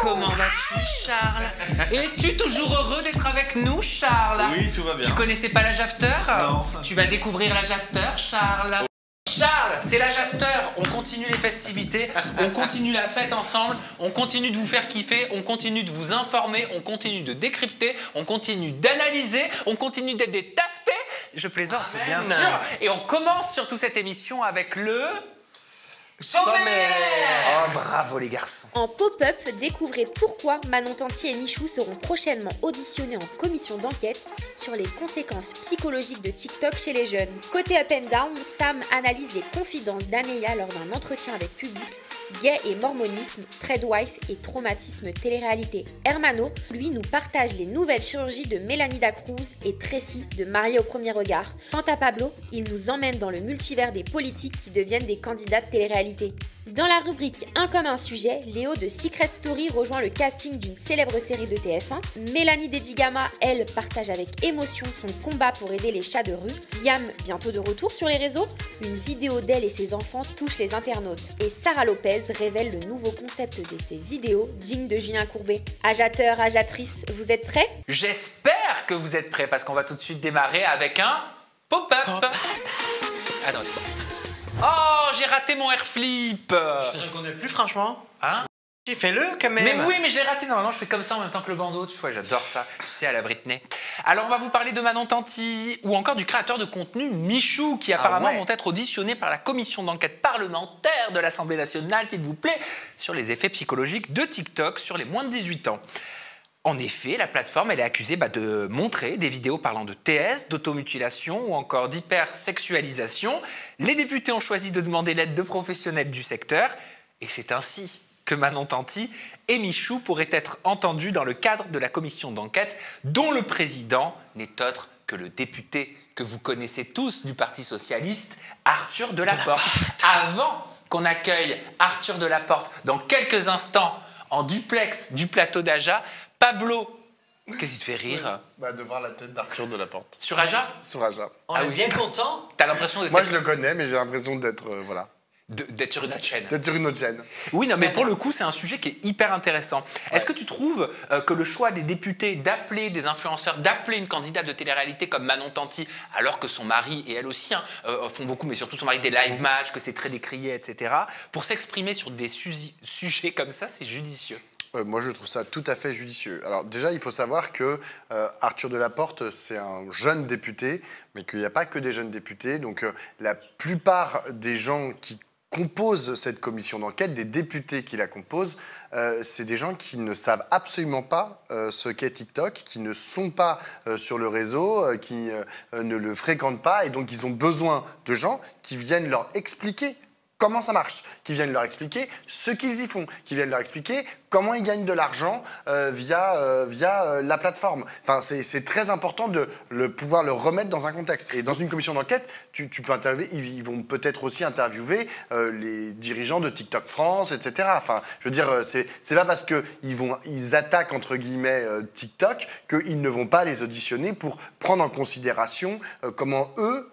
Comment vas-tu, Charles? Es-tu toujours heureux d'être avec nous, Charles? Oui, tout va bien. Tu connaissais pas l'âge after? Non. Tu vas découvrir l'âge after, Charles. Charles, c'est l'âge after. On continue les festivités, on continue la fête ensemble, on continue de vous faire kiffer, on continue de vous informer, on continue de décrypter, on continue d'analyser, on continue d'être des taspés. Je plaisante, bien sûr. Et on commence surtout cette émission avec le... sommaire. Oh, bravo les garçons. En pop-up, découvrez pourquoi Manon Tanti et Michou seront prochainement auditionnés en commission d'enquête sur les conséquences psychologiques de TikTok chez les jeunes. Côté Up and Down, Sam analyse les confidences d'Aneya lors d'un entretien avec Public, gay et mormonisme, threadwife et traumatisme télé-réalité. Hermano, lui, nous partage les nouvelles chirurgies de Mélanie Dacruz et Tracy de Mariée au premier regard. Quant à Pablo, il nous emmène dans le multivers des politiques qui deviennent des candidats de télé-réalité. Dans la rubrique Un comme un sujet, Léo de Secret Story rejoint le casting d'une célèbre série de TF1. Mélanie Dedigama, elle, partage avec émotion son combat pour aider les chats de rue. Liam, bientôt de retour sur les réseaux. Une vidéo d'elle et ses enfants touche les internautes. Et Sarah Lopez révèle le nouveau concept de ses vidéos dignes de Julien Courbet. Agiateur, agiatrice, vous êtes prêts? J'espère que vous êtes prêts parce qu'on va tout de suite démarrer avec un pop-up. Attendez. Oh, j'ai raté mon air flip. Je te reconnais plus, franchement. Hein? Fais-le quand même. Mais oui, mais je l'ai raté. Normalement, je fais comme ça en même temps que le bandeau. Tu vois, j'adore ça. Tu sais, à la Britney. Alors, on va vous parler de Manon Tanti ou encore du créateur de contenu Michou qui apparemment vont être auditionnés par la commission d'enquête parlementaire de l'Assemblée nationale, s'il vous plaît, sur les effets psychologiques de TikTok sur les moins de 18 ans. En effet, la plateforme elle est accusée de montrer des vidéos parlant de TS, d'automutilation ou encore d'hypersexualisation. Les députés ont choisi de demander l'aide de professionnels du secteur et c'est ainsi que Manon Tanti et Michou pourraient être entendus dans le cadre de la commission d'enquête dont le président n'est autre que le député que vous connaissez tous du Parti Socialiste, Arthur Delaporte. Avant qu'on accueille Arthur Delaporte dans quelques instants en duplex du plateau d'Aja, Pablo, qu'est-ce qui te fait rire? De voir la tête d'Arthur Delaporte. Sur Aja? Sur Aja. On est bien content. T'as l'impression Moi, je le connais, mais j'ai l'impression d'être... voilà. D'être sur une autre chaîne. D'être sur une autre chaîne. Oui, non, mais pour le coup, c'est un sujet qui est hyper intéressant. Est-ce que tu trouves que le choix des députés d'appeler des influenceurs, d'appeler une candidate de télé-réalité comme Manon Tanti, alors que son mari, et elle aussi, font beaucoup, mais surtout son mari, des live matchs, que c'est très décrié, etc., pour s'exprimer sur des sujets comme ça, c'est judicieux? Moi, je trouve ça tout à fait judicieux. Alors déjà, il faut savoir que Arthur Delaporte, c'est un jeune député, mais qu'il n'y a pas que des jeunes députés. Donc la plupart des gens qui composent cette commission d'enquête, des députés qui la composent, c'est des gens qui ne savent absolument pas ce qu'est TikTok, qui ne sont pas sur le réseau, qui ne le fréquentent pas, et donc ils ont besoin de gens qui viennent leur expliquer comment ça marche, qui viennent leur expliquer ce qu'ils y font, qui viennent leur expliquer comment ils gagnent de l'argent via la plateforme. Enfin, c'est très important de pouvoir le remettre dans un contexte. Et dans une commission d'enquête, tu peux interviewer, ils vont peut-être aussi interviewer les dirigeants de TikTok France, etc. Enfin, je veux dire, c'est pas parce qu'ils attaquent, entre guillemets, TikTok, qu'ils ne vont pas les auditionner pour prendre en considération comment eux,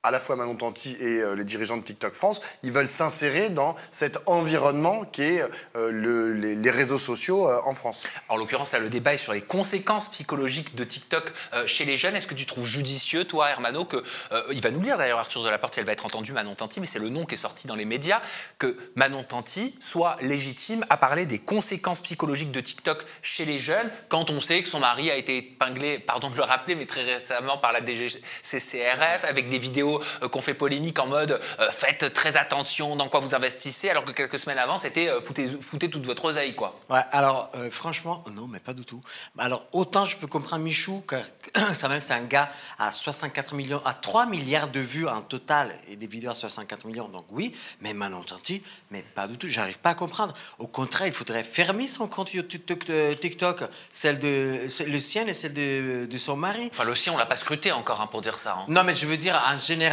à la fois Manon Tanti et les dirigeants de TikTok France, ils veulent s'insérer dans cet environnement qui est les réseaux sociaux en France. En l'occurrence, là, le débat est sur les conséquences psychologiques de TikTok chez les jeunes. Est-ce que tu trouves judicieux, toi, Hermano, il va nous le dire d'ailleurs, Arthur Delaporte, si elle va être entendue, Manon Tanti, mais c'est le nom qui est sorti dans les médias, que Manon Tanti soit légitime à parler des conséquences psychologiques de TikTok chez les jeunes, quand on sait que son mari a été épinglé, pardon de le rappeler, mais très récemment par la DGCCRF, avec des vidéos qu'on fait polémique en mode faites très attention dans quoi vous investissez, alors que quelques semaines avant c'était foutez toute votre oseille, quoi. Ouais, alors franchement, non, mais pas du tout. Alors autant je peux comprendre Michou, car c'est un gars à 64 millions, à 3 milliards de vues en total et des vidéos à 64 millions, donc oui, mais Manon Tanti, mais pas du tout, j'arrive pas à comprendre. Au contraire, il faudrait fermer son compte TikTok, le sien et celle de son mari. Enfin, le sien, on l'a pas scruté encore pour dire ça. Non, mais je veux dire, en général,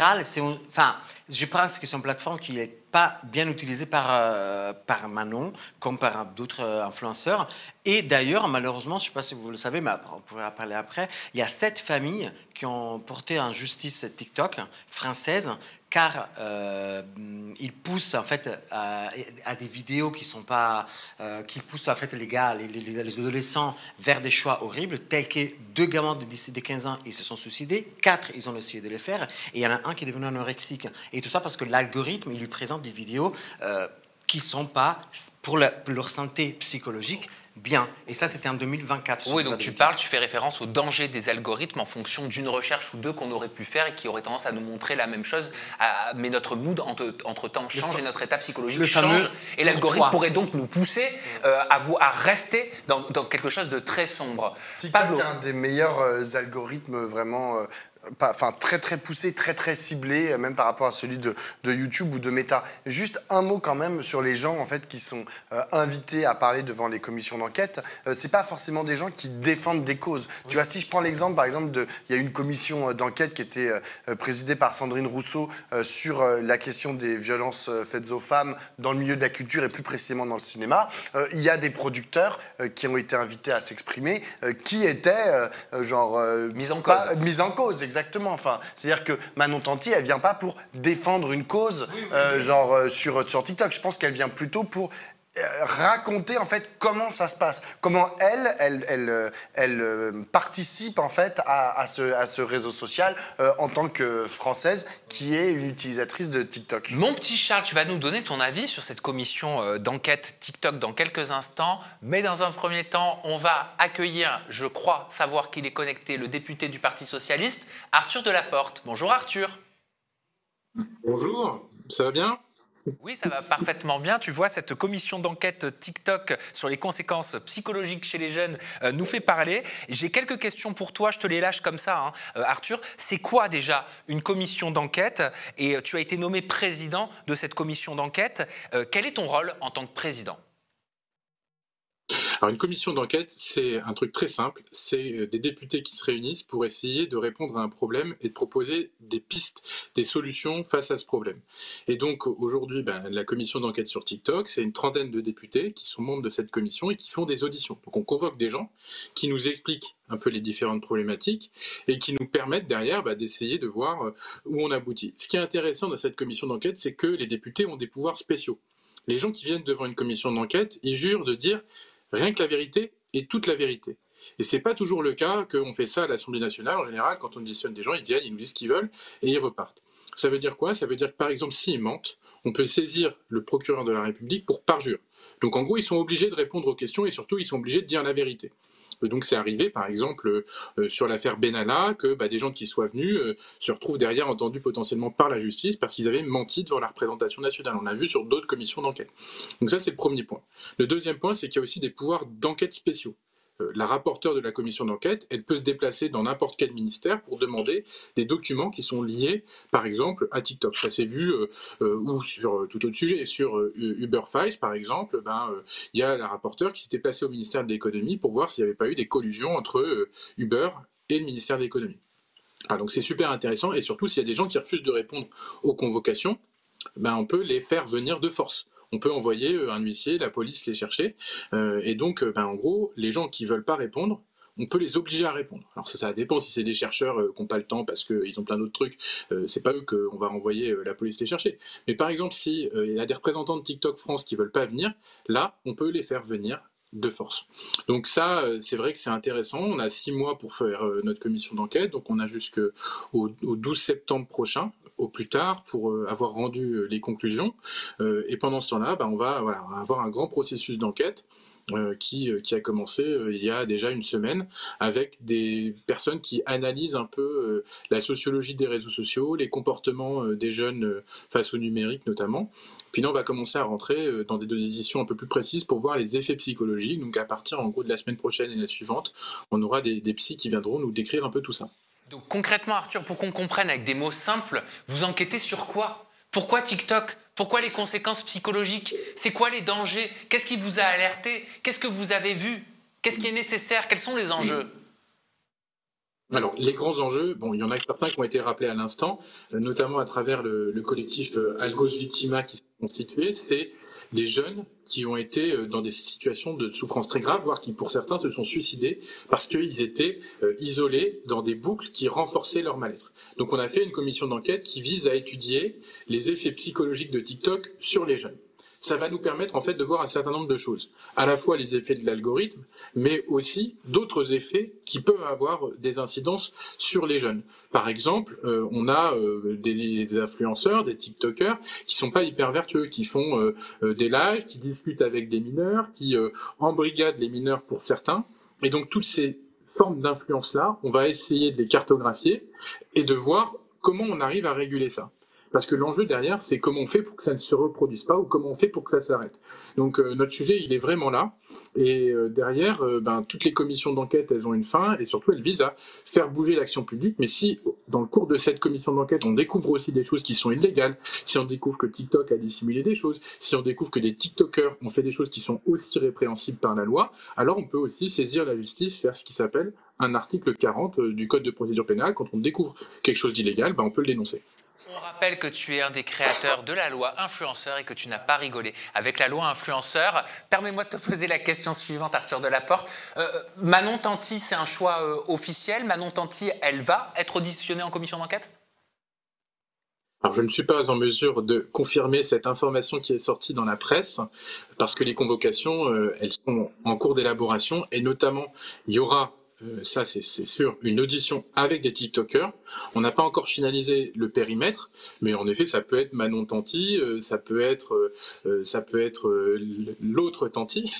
je pense que c'est une plateforme qui n'est pas bien utilisée par Manon, comme par d'autres influenceurs. Et d'ailleurs, malheureusement, je ne sais pas si vous le savez, mais on pourra en parler après, il y a 7 familles qui ont porté en justice cette TikTok française, car il pousse en fait à des vidéos qui sont pas, qui poussent en fait les adolescents vers des choix horribles, tels que 2 gamins de 15 ans, ils se sont suicidés, 4, ils ont essayé de les faire, et il y en a un qui est devenu anorexique. Et tout ça parce que l'algorithme, il lui présente des vidéos qui sont pas pour leur santé psychologique bien. Et ça, c'était en 2024. Oui, donc tu fais référence au danger des algorithmes en fonction d'une recherche ou deux qu'on aurait pu faire et qui aurait tendance à nous montrer la même chose. Mais notre mood, entre-temps, change et notre état psychologique change. Et l'algorithme pourrait donc nous pousser à rester dans quelque chose de très sombre. TikTok est un des meilleurs algorithmes vraiment... très très poussé, très très ciblé, même par rapport à celui de YouTube ou de Meta. Juste un mot quand même sur les gens en fait qui sont invités à parler devant les commissions d'enquête. C'est pas forcément des gens qui défendent des causes. Oui. Tu vois, si je prends l'exemple par exemple il y a une commission d'enquête qui était présidée par Sandrine Rousseau sur la question des violences faites aux femmes dans le milieu de la culture et plus précisément dans le cinéma. Il y a des producteurs qui ont été invités à s'exprimer, qui étaient mis en cause. Mis en cause, exactement. Enfin, c'est-à-dire que Manon Tanti, elle vient pas pour défendre une cause, sur TikTok. Je pense qu'elle vient plutôt pour raconter en fait comment ça se passe, comment elle participe en fait à ce réseau social en tant que Française qui est une utilisatrice de TikTok. Mon petit Charles, tu vas nous donner ton avis sur cette commission d'enquête TikTok dans quelques instants, mais dans un premier temps, on va accueillir, je crois savoir qu'il est connecté, le député du Parti Socialiste, Arthur Delaporte. Bonjour Arthur. Bonjour, ça va bien ? Oui, ça va parfaitement bien. Tu vois, cette commission d'enquête TikTok sur les conséquences psychologiques chez les jeunes nous fait parler. J'ai quelques questions pour toi, je te les lâche comme ça, Arthur. C'est quoi déjà une commission d'enquête ? Et tu as été nommé président de cette commission d'enquête. Quel est ton rôle en tant que président ? Alors une commission d'enquête, c'est un truc très simple, c'est des députés qui se réunissent pour essayer de répondre à un problème et de proposer des pistes, des solutions face à ce problème. Et donc aujourd'hui, la commission d'enquête sur TikTok, c'est une trentaine de députés qui sont membres de cette commission et qui font des auditions. Donc on convoque des gens qui nous expliquent un peu les différentes problématiques et qui nous permettent derrière d'essayer de voir où on aboutit. Ce qui est intéressant dans cette commission d'enquête, c'est que les députés ont des pouvoirs spéciaux. Les gens qui viennent devant une commission d'enquête, ils jurent de dire rien que la vérité et toute la vérité. Et c'est pas toujours le cas qu'on fait ça à l'Assemblée nationale. En général, quand on auditionne des gens, ils viennent, ils nous disent ce qu'ils veulent et ils repartent. Ça veut dire quoi ? Ça veut dire que par exemple, s'ils mentent, on peut saisir le procureur de la République pour parjure. Donc en gros, ils sont obligés de répondre aux questions et surtout, ils sont obligés de dire la vérité. Et donc c'est arrivé par exemple sur l'affaire Benalla que des gens qui soient venus se retrouvent derrière entendus potentiellement par la justice parce qu'ils avaient menti devant la représentation nationale. On l'a vu sur d'autres commissions d'enquête. Donc ça c'est le premier point. Le deuxième point, c'est qu'il y a aussi des pouvoirs d'enquête spéciaux. La rapporteure de la commission d'enquête, elle peut se déplacer dans n'importe quel ministère pour demander des documents qui sont liés, par exemple, à TikTok. Ça s'est vu, ou sur tout autre sujet, sur Uber Files, par exemple, il y a la rapporteure qui s'est déplacée au ministère de l'économie pour voir s'il n'y avait pas eu des collusions entre Uber et le ministère de l'économie. Donc c'est super intéressant, et surtout s'il y a des gens qui refusent de répondre aux convocations, on peut les faire venir de force. On peut envoyer un huissier, la police les chercher. Et donc, en gros, les gens qui ne veulent pas répondre, on peut les obliger à répondre. Alors ça dépend si c'est des chercheurs qui n'ont pas le temps parce qu'ils ont plein d'autres trucs. C'est pas eux qu'on va envoyer la police les chercher. Mais par exemple, si il y a des représentants de TikTok France qui ne veulent pas venir, là, on peut les faire venir de force. Donc ça, c'est vrai que c'est intéressant. On a 6 mois pour faire notre commission d'enquête. Donc on a jusqu'au 12 septembre prochain, au plus tard, pour avoir rendu les conclusions. Et pendant ce temps-là, on va avoir un grand processus d'enquête qui a commencé il y a déjà une semaine avec des personnes qui analysent un peu la sociologie des réseaux sociaux, les comportements des jeunes face au numérique notamment. Puis là, on va commencer à rentrer dans des décisions un peu plus précises pour voir les effets psychologiques. Donc à partir en gros de la semaine prochaine et la suivante, on aura des psys qui viendront nous décrire un peu tout ça. Donc concrètement, Arthur, pour qu'on comprenne avec des mots simples, vous enquêtez sur quoi ? Pourquoi TikTok ? Pourquoi les conséquences psychologiques ? C'est quoi les dangers ? Qu'est-ce qui vous a alerté ? Qu'est-ce que vous avez vu ? Qu'est-ce qui est nécessaire ? Quels sont les enjeux ? Alors, les grands enjeux, il y en a certains qui ont été rappelés à l'instant, notamment à travers le collectif Algos Victima qui s'est constitué, c'est des jeunes qui ont été dans des situations de souffrance très graves, voire qui pour certains se sont suicidés parce qu'ils étaient isolés dans des boucles qui renforçaient leur mal-être. Donc on a fait une commission d'enquête qui vise à étudier les effets psychologiques de TikTok sur les jeunes. Ça va nous permettre en fait de voir un certain nombre de choses, à la fois les effets de l'algorithme, mais aussi d'autres effets qui peuvent avoir des incidences sur les jeunes. Par exemple, on a des influenceurs, des TikTokers qui sont pas hyper vertueux, qui font des lives, qui discutent avec des mineurs, qui embrigadent les mineurs pour certains, et donc toutes ces formes d'influence-là, on va essayer de les cartographier et de voir comment on arrive à réguler ça. Parce que l'enjeu derrière, c'est comment on fait pour que ça ne se reproduise pas ou comment on fait pour que ça s'arrête. Donc notre sujet, il est vraiment là. Et derrière, toutes les commissions d'enquête, elles ont une fin et surtout, elles visent à faire bouger l'action publique. Mais si, dans le cours de cette commission d'enquête, on découvre aussi des choses qui sont illégales, si on découvre que TikTok a dissimulé des choses, si on découvre que des TikTokers ont fait des choses qui sont aussi répréhensibles par la loi, alors on peut aussi saisir la justice, faire ce qui s'appelle un article 40 du Code de procédure pénale. Quand on découvre quelque chose d'illégal, on peut le dénoncer. On rappelle que tu es un des créateurs de la loi influenceur et que tu n'as pas rigolé avec la loi influenceur. Permets-moi de te poser la question suivante, Arthur Delaporte. Manon Tanti, c'est un choix officiel. Manon Tanti, elle va être auditionnée en commission d'enquête ? Alors, je ne suis pas en mesure de confirmer cette information qui est sortie dans la presse parce que les convocations, elles sont en cours d'élaboration et notamment, il y aura ça c'est sûr, une audition avec des TikTokers. On n'a pas encore finalisé le périmètre, mais en effet, ça peut être Manon Tanti, ça peut être l'autre Tanti,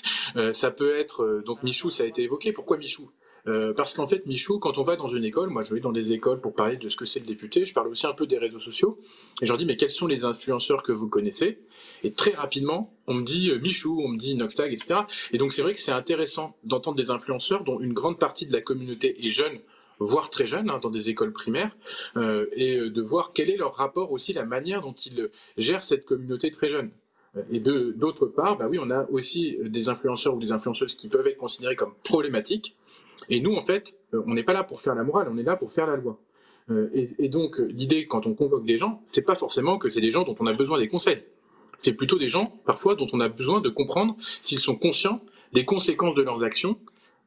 ça peut être donc Michou, ça a été évoqué. Pourquoi Michou ? Parce qu'en fait, Michou, quand on va dans une école, moi je vais dans des écoles pour parler de ce que c'est le député, je parle aussi un peu des réseaux sociaux, et je leur dis mais quels sont les influenceurs que vous connaissez ? Et très rapidement, on me dit Michou, on me dit Noxtag, etc. Et donc c'est vrai que c'est intéressant d'entendre des influenceurs dont une grande partie de la communauté est jeune, voire très jeune, dans des écoles primaires, et de voir quel est leur rapport aussi, la manière dont ils gèrent cette communauté très jeune. Et d'autre part, oui, on a aussi des influenceurs ou des influenceuses qui peuvent être considérés comme problématiques. Et nous, en fait, on n'est pas là pour faire la morale, on est là pour faire la loi. Et donc, l'idée, quand on convoque des gens, c'est pas forcément que c'est des gens dont on a besoin des conseils. C'est plutôt des gens, parfois, dont on a besoin de comprendre s'ils sont conscients des conséquences de leurs actions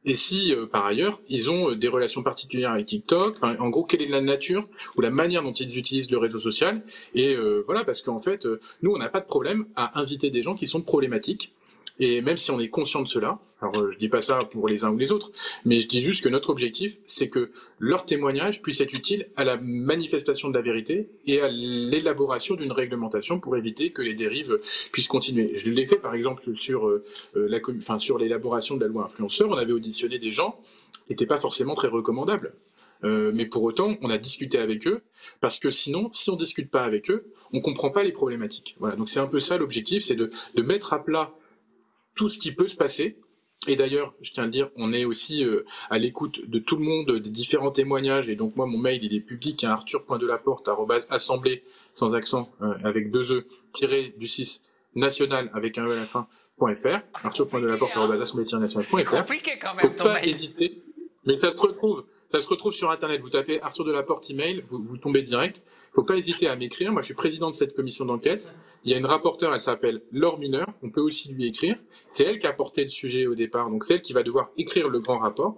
et si, par ailleurs, ils ont des relations particulières avec TikTok. Enfin, en gros, quelle est la nature ou la manière dont ils utilisent le réseau social. Et voilà, parce qu'en fait, nous, on n'a pas de problème à inviter des gens qui sont problématiques. Et même si on est conscient de cela, alors je dis pas ça pour les uns ou les autres, mais je dis juste que notre objectif, c'est que leur témoignage puisse être utile à la manifestation de la vérité et à l'élaboration d'une réglementation pour éviter que les dérives puissent continuer. Je l'ai fait par exemple sur sur l'élaboration de la loi influenceur. On avait auditionné des gens qui n'étaient pas forcément très recommandables. Mais pour autant, on a discuté avec eux, parce que sinon, si on discute pas avec eux, on comprend pas les problématiques. Voilà, donc c'est un peu ça l'objectif, c'est de mettre à plat tout ce qui peut se passer. Et d'ailleurs, je tiens à le dire, on est aussi à l'écoute de tout le monde, des différents témoignages. Et donc moi, mon mail, il est public, arthur.delaporte@assemblée, sans accent, avec 2 E, tiré du 6, national, avec un E à la fin, .fr. arthur.delaporte@assemblée-national.fr. C'est compliqué quand même, Faut pas hésiter. Mais ça se retrouve sur Internet. Vous tapez Arthur Delaporte email, vous tombez direct. Faut pas hésiter à m'écrire. Moi, je suis président de cette commission d'enquête. Il y a une rapporteure, elle s'appelle Laure Mineur. On peut aussi lui écrire. C'est elle qui a porté le sujet au départ. Donc, c'est elle qui va devoir écrire le grand rapport.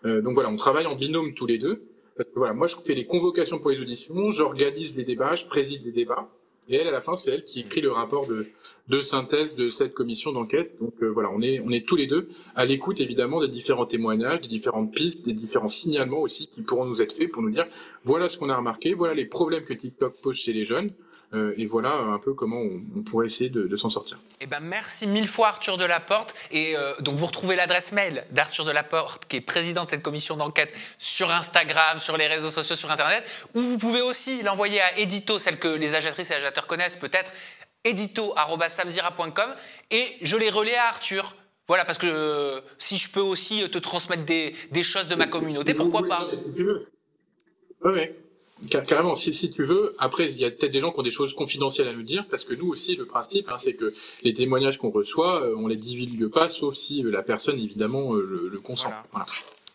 Donc voilà, on travaille en binôme tous les deux. Parce que voilà, moi, je fais les convocations pour les auditions, j'organise les débats, je préside les débats. Et elle, à la fin, c'est elle qui écrit le rapport de synthèse de cette commission d'enquête. Donc voilà, on est tous les deux à l'écoute évidemment des différents témoignages, des différentes pistes, des différents signalements aussi qui pourront nous être faits pour nous dire voilà ce qu'on a remarqué, voilà les problèmes que TikTok pose chez les jeunes. Et voilà un peu comment on pourrait essayer de s'en sortir. Eh ben merci 1000 fois Arthur Delaporte. Et donc vous retrouvez l'adresse mail d'Arthur Delaporte, qui est président de cette commission d'enquête, sur Instagram, sur les réseaux sociaux, sur Internet. Ou vous pouvez aussi l'envoyer à Edito, celle que les agiatrices et agiateurs connaissent peut-être, edito@samzira.com. Et je les relais à Arthur. Voilà, parce que si je peux aussi te transmettre des choses de ma communauté, pourquoi pas ? Si tu veux. Ouais. Carrément, si tu veux. Après, il y a peut-être des gens qui ont des choses confidentielles à nous dire, parce que nous aussi, le principe, c'est que les témoignages qu'on reçoit, on les divulgue pas, sauf si la personne, évidemment, le consent. Voilà.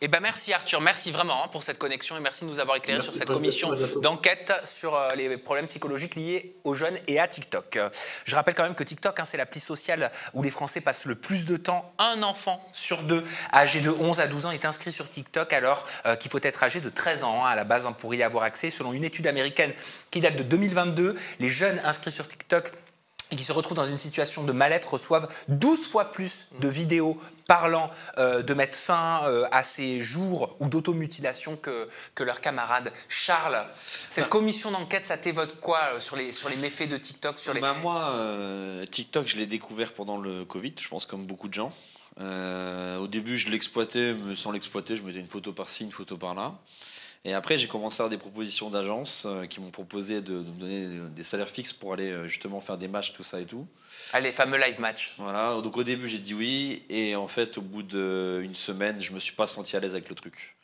Eh ben merci Arthur, merci vraiment pour cette connexion et merci de nous avoir éclairé sur cette commission d'enquête sur les problèmes psychologiques liés aux jeunes et à TikTok. Je rappelle quand même que TikTok, c'est l'appli sociale où les Français passent le plus de temps. Un enfant sur 2 âgé de 11 à 12 ans est inscrit sur TikTok alors qu'il faut être âgé de 13 ans à la base pour y avoir accès. Selon une étude américaine qui date de 2022, les jeunes inscrits sur TikTok et qui se retrouvent dans une situation de mal-être reçoivent 12 fois plus de vidéos parlant de mettre fin à ces jours ou d'automutilation que leurs camarades. Charles, cette commission d'enquête, ça t'évoque quoi sur les méfaits de TikTok Moi, TikTok, je l'ai découvert pendant le Covid, je pense comme beaucoup de gens. Au début, je l'exploitais, mais sans l'exploiter, je mettais une photo par-ci, une photo par-là. Et après, j'ai commencé à avoir des propositions d'agences qui m'ont proposé de me donner des salaires fixes pour aller justement faire des matchs, tout ça et tout. Ah, les fameux live match. Voilà, donc au début, j'ai dit oui. Et en fait, au bout d'une semaine, je me suis pas senti à l'aise avec le truc.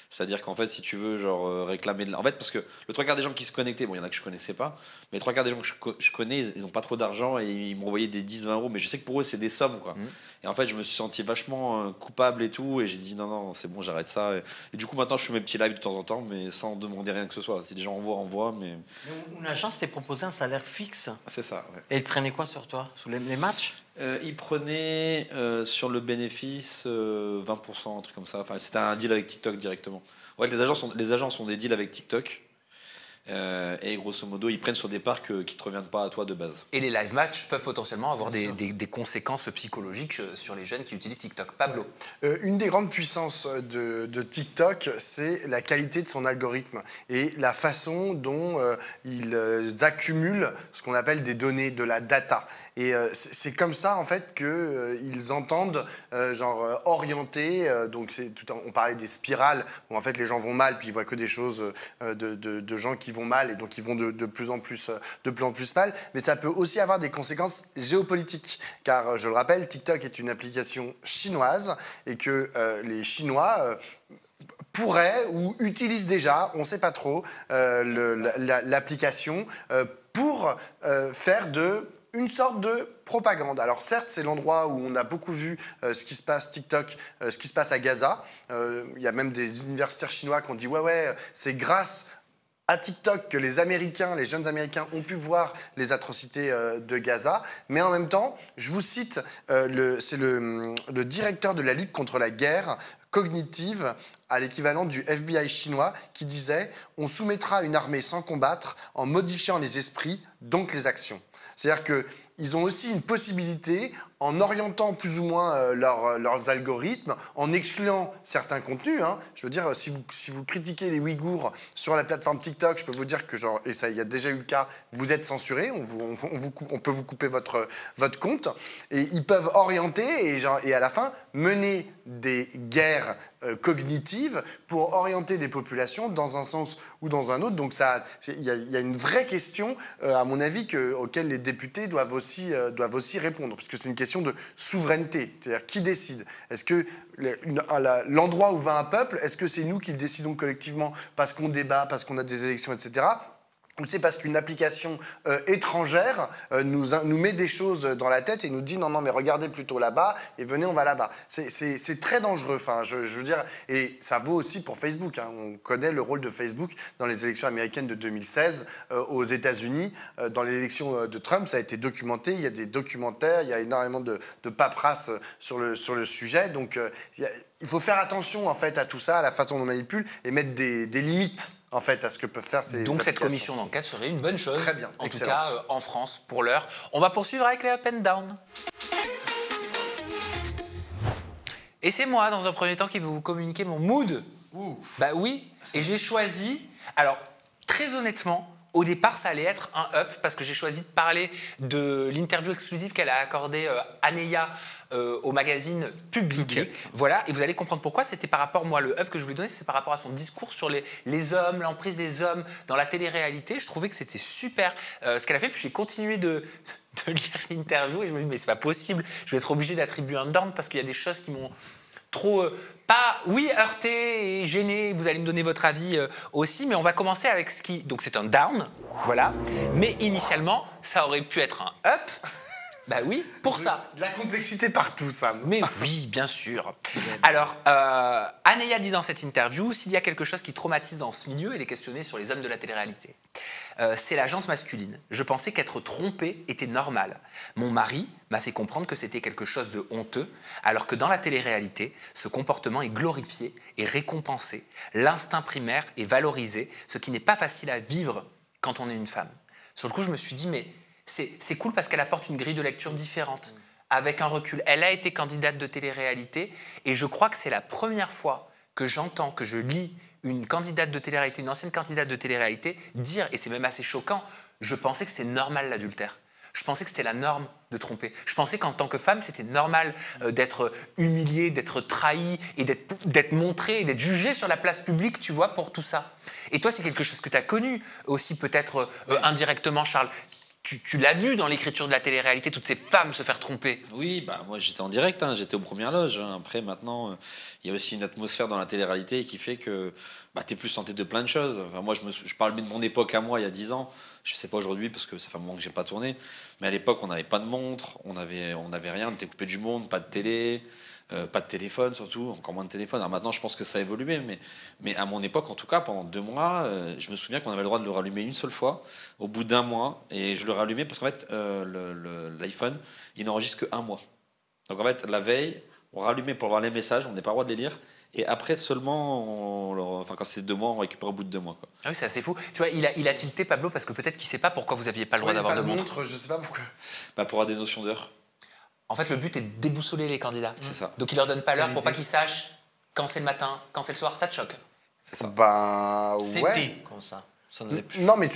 C'est-à-dire qu'en fait, si tu veux, réclamer En fait, parce que le 3/4 des gens qui se connectaient, bon, il y en a que je connaissais pas, mais le 3/4 des gens que je connais, ils ont pas trop d'argent et ils m'ont envoyé des 10-20 euros, mais je sais que pour eux, c'est des sommes, quoi. Et en fait, je me suis senti vachement coupable et tout, et j'ai dit non, c'est bon, j'arrête ça. Et du coup, maintenant, je fais mes petits lives de temps en temps, mais sans demander rien que ce soit. Si les gens envoient, mais... Une agence t'est proposé un salaire fixe. C'est ça, ouais. Et ils prenaient quoi sur toi? Sous les matchs? Ils prenaient sur le bénéfice 20%, un truc comme ça. Enfin, c'était un deal avec TikTok directement. Ouais, les agences ont des deals avec TikTok. Et grosso modo, ils prennent sur des parts qui ne te reviennent pas à toi de base. Et les live matchs peuvent potentiellement avoir des conséquences psychologiques sur les jeunes qui utilisent TikTok. Pablo. Une des grandes puissances de TikTok, c'est la qualité de son algorithme et la façon dont ils accumulent ce qu'on appelle des données, de la data. Et c'est comme ça, en fait, qu'ils entendent orienter. Donc on parlait des spirales, où en fait les gens vont mal, puis ils voient que des choses de gens qui vont mal et donc ils vont de plus en plus mal, mais ça peut aussi avoir des conséquences géopolitiques, car je le rappelle, TikTok est une application chinoise et que les Chinois pourraient ou utilisent déjà, on ne sait pas trop, l'application pour faire une sorte de propagande. Alors certes, c'est l'endroit où on a beaucoup vu ce qui se passe TikTok, ce qui se passe à Gaza. Il y a même des universitaires chinois qui ont dit ouais, c'est grâce à TikTok que les jeunes Américains ont pu voir les atrocités de Gaza. Mais en même temps, je vous cite, c'est le directeur de la lutte contre la guerre cognitive, à l'équivalent du FBI chinois, qui disait « On soumettra une armée sans combattre en modifiant les esprits, donc les actions ». C'est-à-dire qu'ils ont aussi une possibilité, en orientant plus ou moins leurs algorithmes, en excluant certains contenus. Je veux dire, si vous critiquez les Ouïghours sur la plateforme TikTok, je peux vous dire que, et ça, il y a déjà eu le cas, vous êtes censuré, on peut vous couper votre compte. Et ils peuvent orienter et à la fin mener des guerres cognitives pour orienter des populations dans un sens ou dans un autre. Donc il y a une vraie question, à mon avis, auquel les députés doivent aussi répondre, parce que c'est une question de souveraineté. C'est-à-dire, qui décide? Est-ce que l'endroit où va un peuple, est-ce que c'est nous qui le décidons collectivement parce qu'on débat, parce qu'on a des élections, etc. Ou c'est parce qu'une application étrangère nous met des choses dans la tête et nous dit non mais regardez plutôt là-bas et venez on va là-bas. C'est très dangereux. Enfin, je veux dire, et ça vaut aussi pour Facebook. On connaît le rôle de Facebook dans les élections américaines de 2016 aux États-Unis. Dans l'élection de Trump, ça a été documenté. Il y a des documentaires, il y a énormément de paperasse sur le sujet. Donc il faut faire attention en fait à tout ça, à la façon dont on manipule et mettre des limites en fait à ce que peuvent faire ces Donc applications. cette commission d'enquête serait une bonne chose. Très bien, en excellente. tout cas en France pour l'heure. On va poursuivre avec les up and down. Et c'est moi dans un premier temps qui vais vous communiquer mon mood. Bah oui, et j'ai choisi. Alors très honnêtement, au départ, ça allait être un up parce que j'ai choisi de parler de l'interview exclusive qu'elle a accordée Aneya au magazine Public. Voilà, et vous allez comprendre pourquoi. C'était par rapport, moi, le up que je voulais donner, c'est par rapport à son discours sur les hommes, l'emprise des hommes dans la télé-réalité. Je trouvais que c'était super ce qu'elle a fait. Puis j'ai continué de lire l'interview et je me dis, mais c'est pas possible. Je vais être obligé d'attribuer un down parce qu'il y a des choses qui m'ont trop, heurté et gêné. Vous allez me donner votre avis aussi, mais on va commencer avec donc c'est un down, voilà. Mais initialement, ça aurait pu être un up. Bah oui, pour ça. La complexité partout, Sam. Mais oui, bien sûr. Alors, Anéa dit dans cette interview, s'il y a quelque chose qui traumatise dans ce milieu, elle est questionnée sur les hommes de la télé-réalité. C'est la jante masculine. Je pensais qu'être trompé était normal. Mon mari m'a fait comprendre que c'était quelque chose de honteux, alors que dans la télé-réalité, ce comportement est glorifié et récompensé. L'instinct primaire est valorisé, ce qui n'est pas facile à vivre quand on est une femme. Sur le coup, je me suis dit, mais c'est cool parce qu'elle apporte une grille de lecture différente, avec un recul. Elle a été candidate de télé-réalité, et je crois que c'est la première fois que j'entends, que je lis une candidate de télé-réalité, une ancienne candidate de télé-réalité, dire, et c'est même assez choquant, je pensais que c'était normal l'adultère. Je pensais que c'était la norme de tromper. Je pensais qu'en tant que femme, c'était normal d'être humiliée, d'être trahie, et d'être montrée, et d'être jugée sur la place publique, tu vois, pour tout ça. Et toi, c'est quelque chose que tu as connu aussi, peut-être indirectement, Charles. Tu l'as vu dans l'écriture de la télé-réalité, toutes ces femmes se faire tromper. Oui, bah moi j'étais en direct, hein, j'étais aux premières loges. Hein. Après, maintenant, il y a aussi une atmosphère dans la télé-réalité qui fait que bah, tu es plus tenté de plein de choses. Enfin, moi, je parle de mon époque à moi, il y a 10 ans. Je sais pas aujourd'hui, parce que ça fait un moment que j'ai pas tourné. Mais à l'époque, on n'avait pas de montre, on avait rien, on était coupé du monde, pas de télé. Pas de téléphone surtout, encore moins de téléphone. Alors maintenant je pense que ça a évolué, mais à mon époque en tout cas, pendant 2 mois, je me souviens qu'on avait le droit de le rallumer une seule fois, au bout d'1 mois, et je le rallumais parce qu'en fait l'iPhone il n'enregistre que 1 mois. Donc en fait la veille, on rallumait pour voir les messages, on n'est pas le droit de les lire, et après seulement, quand c'est 2 mois, on récupère au bout de 2 mois. Quoi. Ah oui, c'est assez fou. Tu vois, il a tilté Pablo parce que peut-être qu'il ne sait pas pourquoi vous n'aviez pas le droit d'avoir de montre. Je sais pas pourquoi. Bah, pour avoir des notions d'heure. En fait, le but est de déboussoler les candidats. C'est ça. Donc, il leur donne pas l'heure pour pas qu'ils sachent quand c'est le matin, quand c'est le soir. Ça te choque? C'est ça. Ben, C'était ouais. comme ça. Ça n'allait plus. Non, mais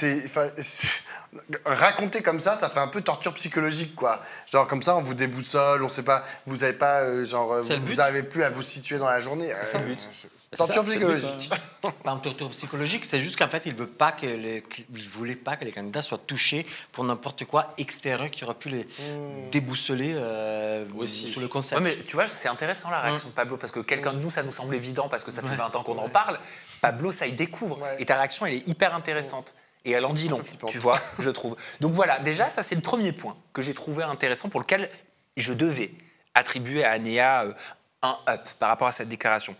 raconter comme ça fait un peu torture psychologique, quoi. Genre, comme ça, on vous déboussole, on sait pas, vous n'avez pas, vous n'arrivez plus à vous situer dans la journée. C'est le but. Torture C'est ça, c'est le but, psychologique. Pas en torture psychologique, c'est juste qu'en fait, il voulait pas que les candidats soient touchés pour n'importe quoi extérieur qui aurait pu les déboussoler sur le concept. Ouais, mais tu vois, c'est intéressant la réaction de Pablo, parce que quelqu'un de nous, ça nous semble évident, parce que ça fait 20 ans qu'on en parle. Pablo, ça y découvre. Ouais. Et ta réaction, elle est hyper intéressante. Et elle en dit long, tu vois, je trouve. Donc voilà, déjà, ça, c'est le premier point que j'ai trouvé intéressant, pour lequel je devais attribuer à Anéa un up par rapport à cette déclaration.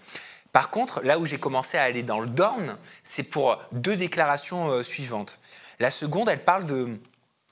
Par contre, là où j'ai commencé à aller dans le down, c'est pour 2 déclarations suivantes. La seconde, elle parle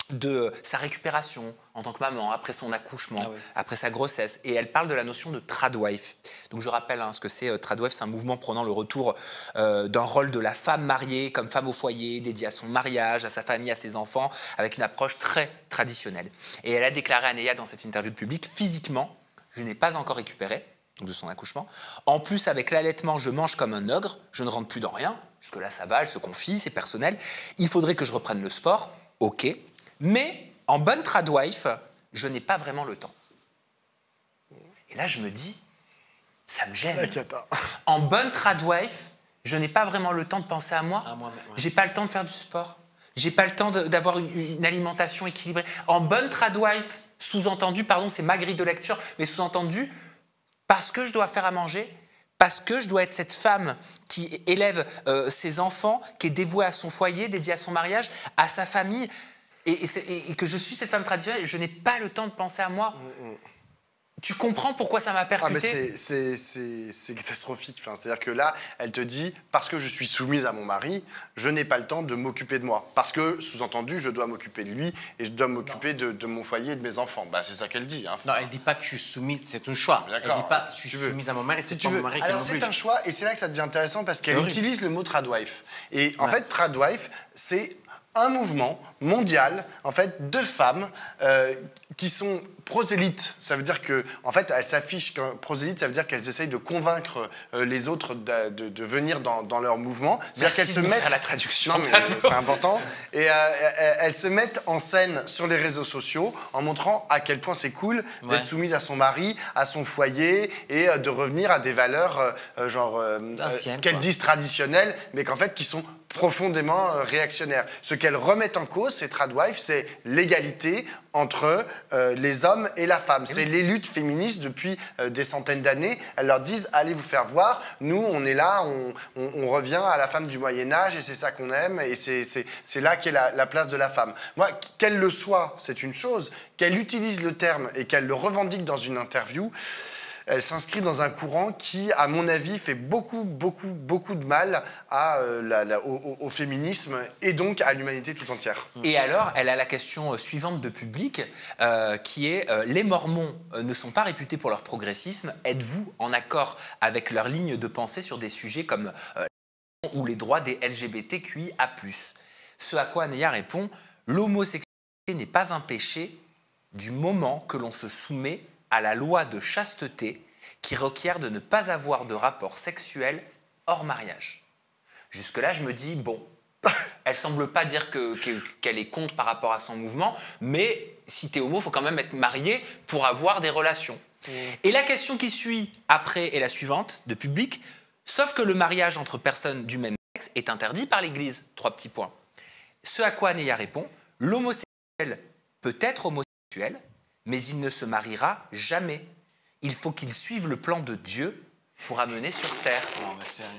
de sa récupération en tant que maman, après son accouchement, après sa grossesse. Et elle parle de la notion de tradwife. Donc je rappelle ce que c'est. Tradwife, c'est un mouvement prenant le retour d'un rôle de la femme mariée comme femme au foyer, dédiée à son mariage, à sa famille, à ses enfants, avec une approche très traditionnelle. Et elle a déclaré à Anéa dans cette interview de public, physiquement, je n'ai pas encore récupéré de son accouchement. En plus, avec l'allaitement, je mange comme un ogre, je ne rentre plus dans rien. Jusque-là, ça va, elle se confie, c'est personnel. Il faudrait que je reprenne le sport, ok. Mais en bonne tradwife, je n'ai pas vraiment le temps. Et là, je me dis, ça me gêne. En bonne tradwife, je n'ai pas vraiment le temps de penser à moi. J'ai pas le temps de faire du sport. J'ai pas le temps d'avoir une alimentation équilibrée. En bonne tradwife, sous-entendu, pardon, c'est ma grille de lecture, mais sous-entendu, parce que je dois faire à manger, parce que je dois être cette femme qui élève ses enfants, qui est dévouée à son foyer, dédiée à son mariage, à sa famille, et que je suis cette femme traditionnelle, je n'ai pas le temps de penser à moi. Tu comprends pourquoi ça m'a percuté? C'est catastrophique. Enfin, c'est-à-dire que là, elle te dit, parce que je suis soumise à mon mari, je n'ai pas le temps de m'occuper de moi. Parce que, sous-entendu, je dois m'occuper de lui et je dois m'occuper de mon foyer et de mes enfants. Bah, c'est ça qu'elle dit. Hein. Non, elle ne dit pas que je suis soumise, c'est un choix. Elle ne dit pas je suis soumise à mon mari, c'est pas mon mari qui Alors, m'oblige. c'est un choix et c'est là que ça devient intéressant parce qu'elle utilise le mot tradwife. Et en fait, tradwife, c'est un mouvement mondial, en fait, de femmes qui sont prosélytes. Ça veut dire que, en fait, elles s'affichent comme prosélytes, ça veut dire qu'elles essayent de convaincre les autres de venir dans leur mouvement. C'est-à-dire qu'elles se mettent. À la traduction. Non, mais c'est important. Et elles se mettent en scène sur les réseaux sociaux en montrant à quel point c'est cool d'être soumise à son mari, à son foyer et de revenir à des valeurs qu'elles disent traditionnelles, mais qu'en fait qui sont profondément réactionnaires. Ce qu'elles remettent en cause, ces tradwives, c'est l'égalité entre les hommes l'homme et la femme. C'est les luttes féministes depuis des centaines d'années. Elles leur disent, allez vous faire voir, nous on est là, on revient à la femme du Moyen-Âge et c'est ça qu'on aime et c'est là qu'est la place de la femme. Moi, qu'elle le soit, c'est une chose, qu'elle utilise le terme et qu'elle le revendique dans une interview, elle s'inscrit dans un courant qui, à mon avis, fait beaucoup de mal au féminisme et donc à l'humanité tout entière. Et alors, elle a la question suivante de public, qui est les Mormons ne sont pas réputés pour leur progressisme. Êtes-vous en accord avec leur ligne de pensée sur des sujets comme ou les droits des LGBTQIA+. Ce à quoi Neya répond, l'homosexualité n'est pas un péché du moment que l'on se soumet à la loi de chasteté qui requiert de ne pas avoir de rapport sexuel hors mariage. Jusque-là, je me dis, bon, elle semble pas dire qu'elle est contre par rapport à son mouvement, mais si t'es homo, il faut quand même être marié pour avoir des relations. Et la question qui suit après est la suivante, de public, sauf que le mariage entre personnes du même sexe est interdit par l'Église. 3 petits points. Ce à quoi Neya répond, l'homosexuel peut être homosexuel, mais il ne se mariera jamais. Il faut qu'il suive le plan de Dieu pour amener sur terre. Non, mais sérieux.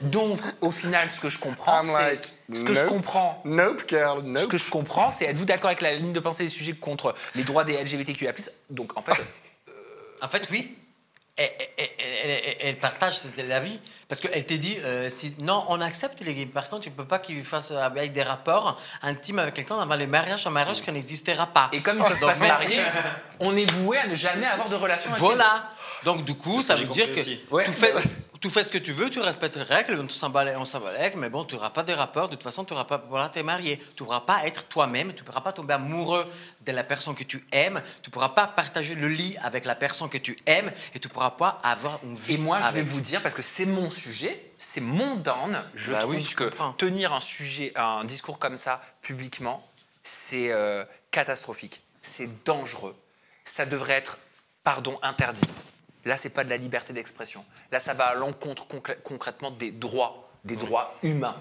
Donc, au final, ce que je comprends, je comprends, c'est êtes-vous d'accord avec la ligne de pensée des sujets contre les droits des LGBTQIA+. Donc, en fait, oui. Elle partage la vie. Parce qu'elle te dit, non, on accepte les gays. Par contre, tu ne peux pas qu'ils fassent avec des rapports intimes avec quelqu'un avant le mariage, un mariage qui n'existera pas. Et comme ils ne peuvent pas se marier, on est voué à ne jamais avoir de relation avec Voilà. Donc, du coup, ça veut dire que Ouais. tu fais ce que tu veux, tu respectes les règles, on s'en bat avec, mais bon, tu n'auras pas de rapport. De toute façon, tu n'auras pas pouvoir te marier. Tu ne pourras pas être toi-même, tu ne pourras pas tomber amoureux de la personne que tu aimes, tu ne pourras pas partager le lit avec la personne que tu aimes et tu ne pourras pas avoir une vie. Et moi, je vais vous dire, parce que c'est mon sujet, c'est mon down, je trouve que tenir un discours comme ça publiquement, c'est catastrophique, c'est dangereux. Ça devrait être, interdit. Là, c'est pas de la liberté d'expression. Là, ça va à l'encontre concrètement des droits humains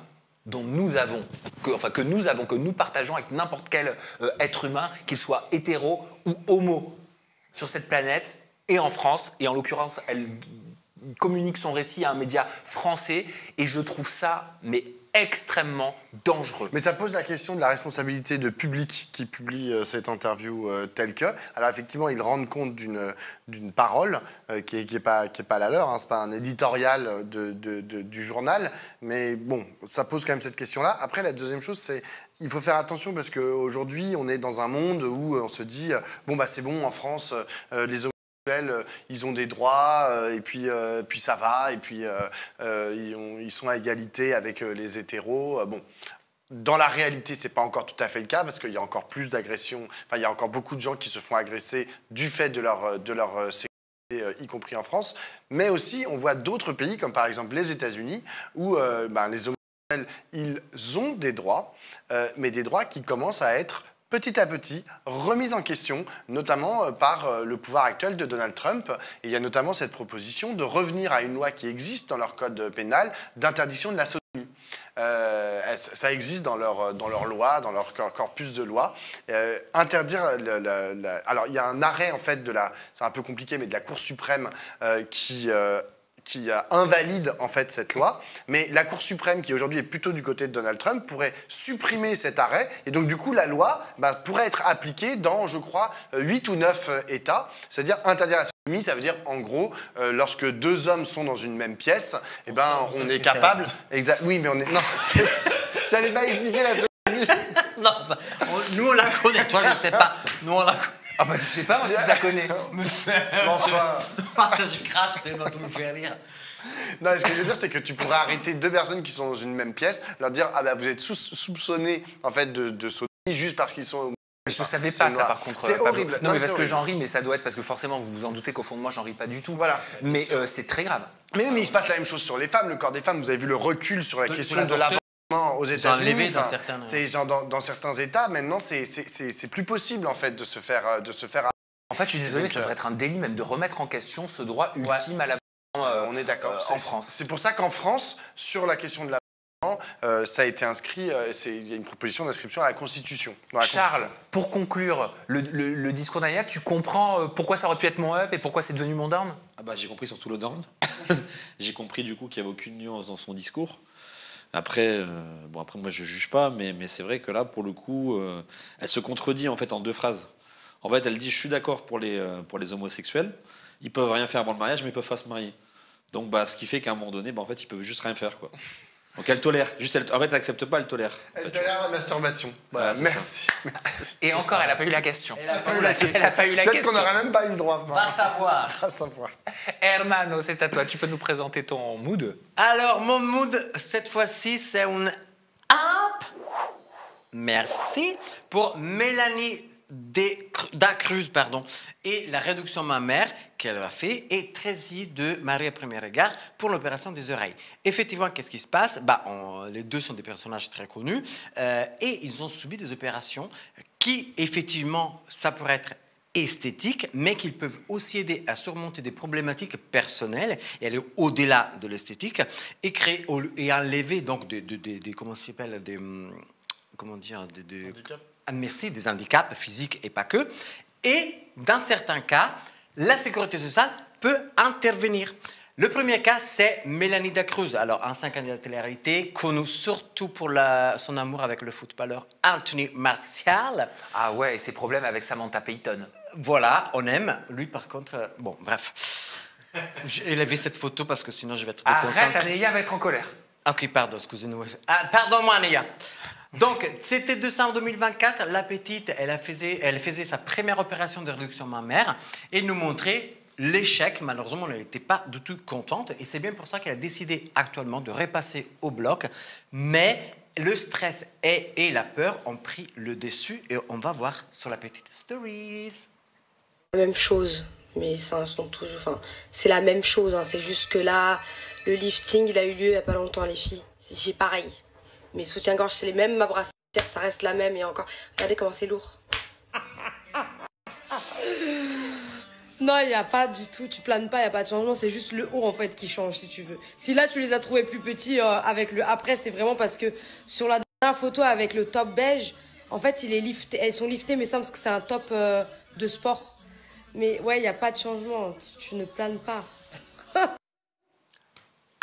dont que nous partageons avec n'importe quel être humain, qu'il soit hétéro ou homo, sur cette planète et en France. Et en l'occurrence, elle communique son récit à un média français et je trouve ça extrêmement dangereux. Mais ça pose la question de la responsabilité de public qui publie cette interview telle que. Alors effectivement, ils rendent compte d'une parole qui est pas la leur, hein, c'est pas un éditorial du journal, mais bon, ça pose quand même cette question-là. Après, la deuxième chose, c'est il faut faire attention parce qu'aujourd'hui, on est dans un monde où on se dit c'est bon, en France, les homosexuels, ils ont des droits et puis ça va et puis ils sont à égalité avec les hétéros. Dans la réalité, c'est pas encore tout à fait le cas parce qu'il y a encore plus d'agressions. Enfin, il y a encore beaucoup de gens qui se font agresser du fait de leur sexualité, y compris en France. Mais aussi, on voit d'autres pays comme par exemple les États-Unis où les homosexuels, ils ont des droits, mais des droits qui commencent à être petit à petit, remise en question, notamment par le pouvoir actuel de Donald Trump. Et il y a notamment cette proposition de revenir à une loi qui existe dans leur code pénal d'interdiction de la sodomie. Ça existe dans leur loi, dans leur corpus de loi. Interdire alors, il y a un arrêt, en fait, c'est un peu compliqué, mais de la Cour suprême qui invalide en fait cette loi, mais la Cour suprême, qui aujourd'hui est plutôt du côté de Donald Trump, pourrait supprimer cet arrêt, et donc du coup la loi pourrait être appliquée dans, je crois, 8 ou 9 États, c'est-à-dire interdire la sodomie, ça veut dire en gros, lorsque 2 hommes sont dans une même pièce, on est capable... Oui, mais on est... Non, j'allais pas expliquer la sodomie. Non, nous on la connaît, toi je sais pas, nous on la connaît. Ah tu sais pas, moi si je la connais. Je crache tellement tu me fais rire. Non, ce que je veux dire, c'est que tu pourrais arrêter 2 personnes qui sont dans une même pièce, leur dire vous êtes soupçonnés en fait de sodomie juste parce qu'ils sont. Je savais pas ça par contre. C'est horrible. Non, mais parce que j'en ris, mais ça doit être parce que forcément vous vous en doutez qu'au fond de moi j'en ris pas du tout. Voilà. Mais c'est très grave. Mais il se passe la même chose sur les femmes, le corps des femmes. Vous avez vu le recul sur la question de l'avortement aux États-Unis. Dans certains États, maintenant c'est plus possible en fait de se faire. En fait, je suis désolé, mais ça devrait être un délit même de remettre en question ce droit ultime à l'avortement. On est d'accord. En France. C'est pour ça qu'en France, sur la question de l'avortement, effectivement, ça a été inscrit, il y a une proposition d'inscription à la Constitution. Dans la Charles, Constitution. pour conclure le discours d'Anaya, tu comprends pourquoi ça aurait pu être mon up et pourquoi c'est devenu mon down? Ah bah, j'ai compris surtout le down. J'ai compris du coup qu'il n'y avait aucune nuance dans son discours. Après, après moi je juge pas, mais c'est vrai que là, pour le coup, elle se contredit en fait en 2 phrases. En fait, elle dit je suis d'accord pour les homosexuels, ils peuvent rien faire avant le mariage, mais ils peuvent pas se marier. Donc, ce qui fait qu'à un moment donné, en fait, ils peuvent juste rien faire, quoi. Donc, elle tolère. Juste, en fait, elle n'accepte pas, elle tolère. Elle tolère la masturbation. Voilà, merci. Et encore, elle n'a pas eu la question. Elle n'a pas eu la question. Peut-être qu'on n'aurait même pas eu le droit. Va savoir. Va savoir. Hermano, c'est à toi. Tu peux nous présenter ton mood? Alors, mon mood, cette fois-ci, c'est un up. Merci. Pour Mélanie Dacruz, et la réduction mammaire qu'elle a fait, et Trésie de Marie à premier regard pour l'opération des oreilles. Effectivement, qu'est-ce qui se passe? Les deux sont des personnages très connus et ils ont subi des opérations qui, effectivement, ça pourrait être esthétique, mais qu'ils peuvent aussi aider à surmonter des problématiques personnelles et aller au-delà de l'esthétique et créer et enlever donc comment ça s'appelle, merci, des handicaps physiques et pas que. Et dans certains cas, la sécurité sociale peut intervenir. Le premier cas, c'est Mélanie Dacruz. Alors, ancienne candidate à la télé-réalité, connue surtout pour son amour avec le footballeur Anthony Martial. Ah ouais, et ses problèmes avec Samantha Payton. Voilà, on aime. Lui, par contre, bref. Il avait cette photo parce que sinon, je vais être déconcentré. Arrête, Anélia va être en colère. Ok, pardon, excusez-nous. Pardon-moi, Anélia. Donc, c'était décembre 2024. La petite, elle faisait sa première opération de réduction mammaire et nous montrait l'échec. Malheureusement, elle n'était pas du tout contente et c'est bien pour ça qu'elle a décidé actuellement de repasser au bloc. Mais le stress et la peur ont pris le dessus et on va voir sur la petite stories. La même chose, mais ça sont toujours. Enfin, c'est la même chose. Hein. C'est juste que là, le lifting, il a eu lieu il n'y a pas longtemps, les filles. J'ai pareil. Mes soutiens-gorge, c'est les mêmes, ma brassière, ça reste la même et encore. Regardez comment c'est lourd. Non, il n'y a pas du tout, tu planes pas, il n'y a pas de changement, c'est juste le haut en fait qui change si tu veux. Si là tu les as trouvés plus petits avec le après, c'est vraiment parce que sur la dernière photo avec le top beige, en fait il est lifté, elles sont liftées mais ça parce que c'est un top de sport. Mais ouais, il n'y a pas de changement, tu ne planes pas.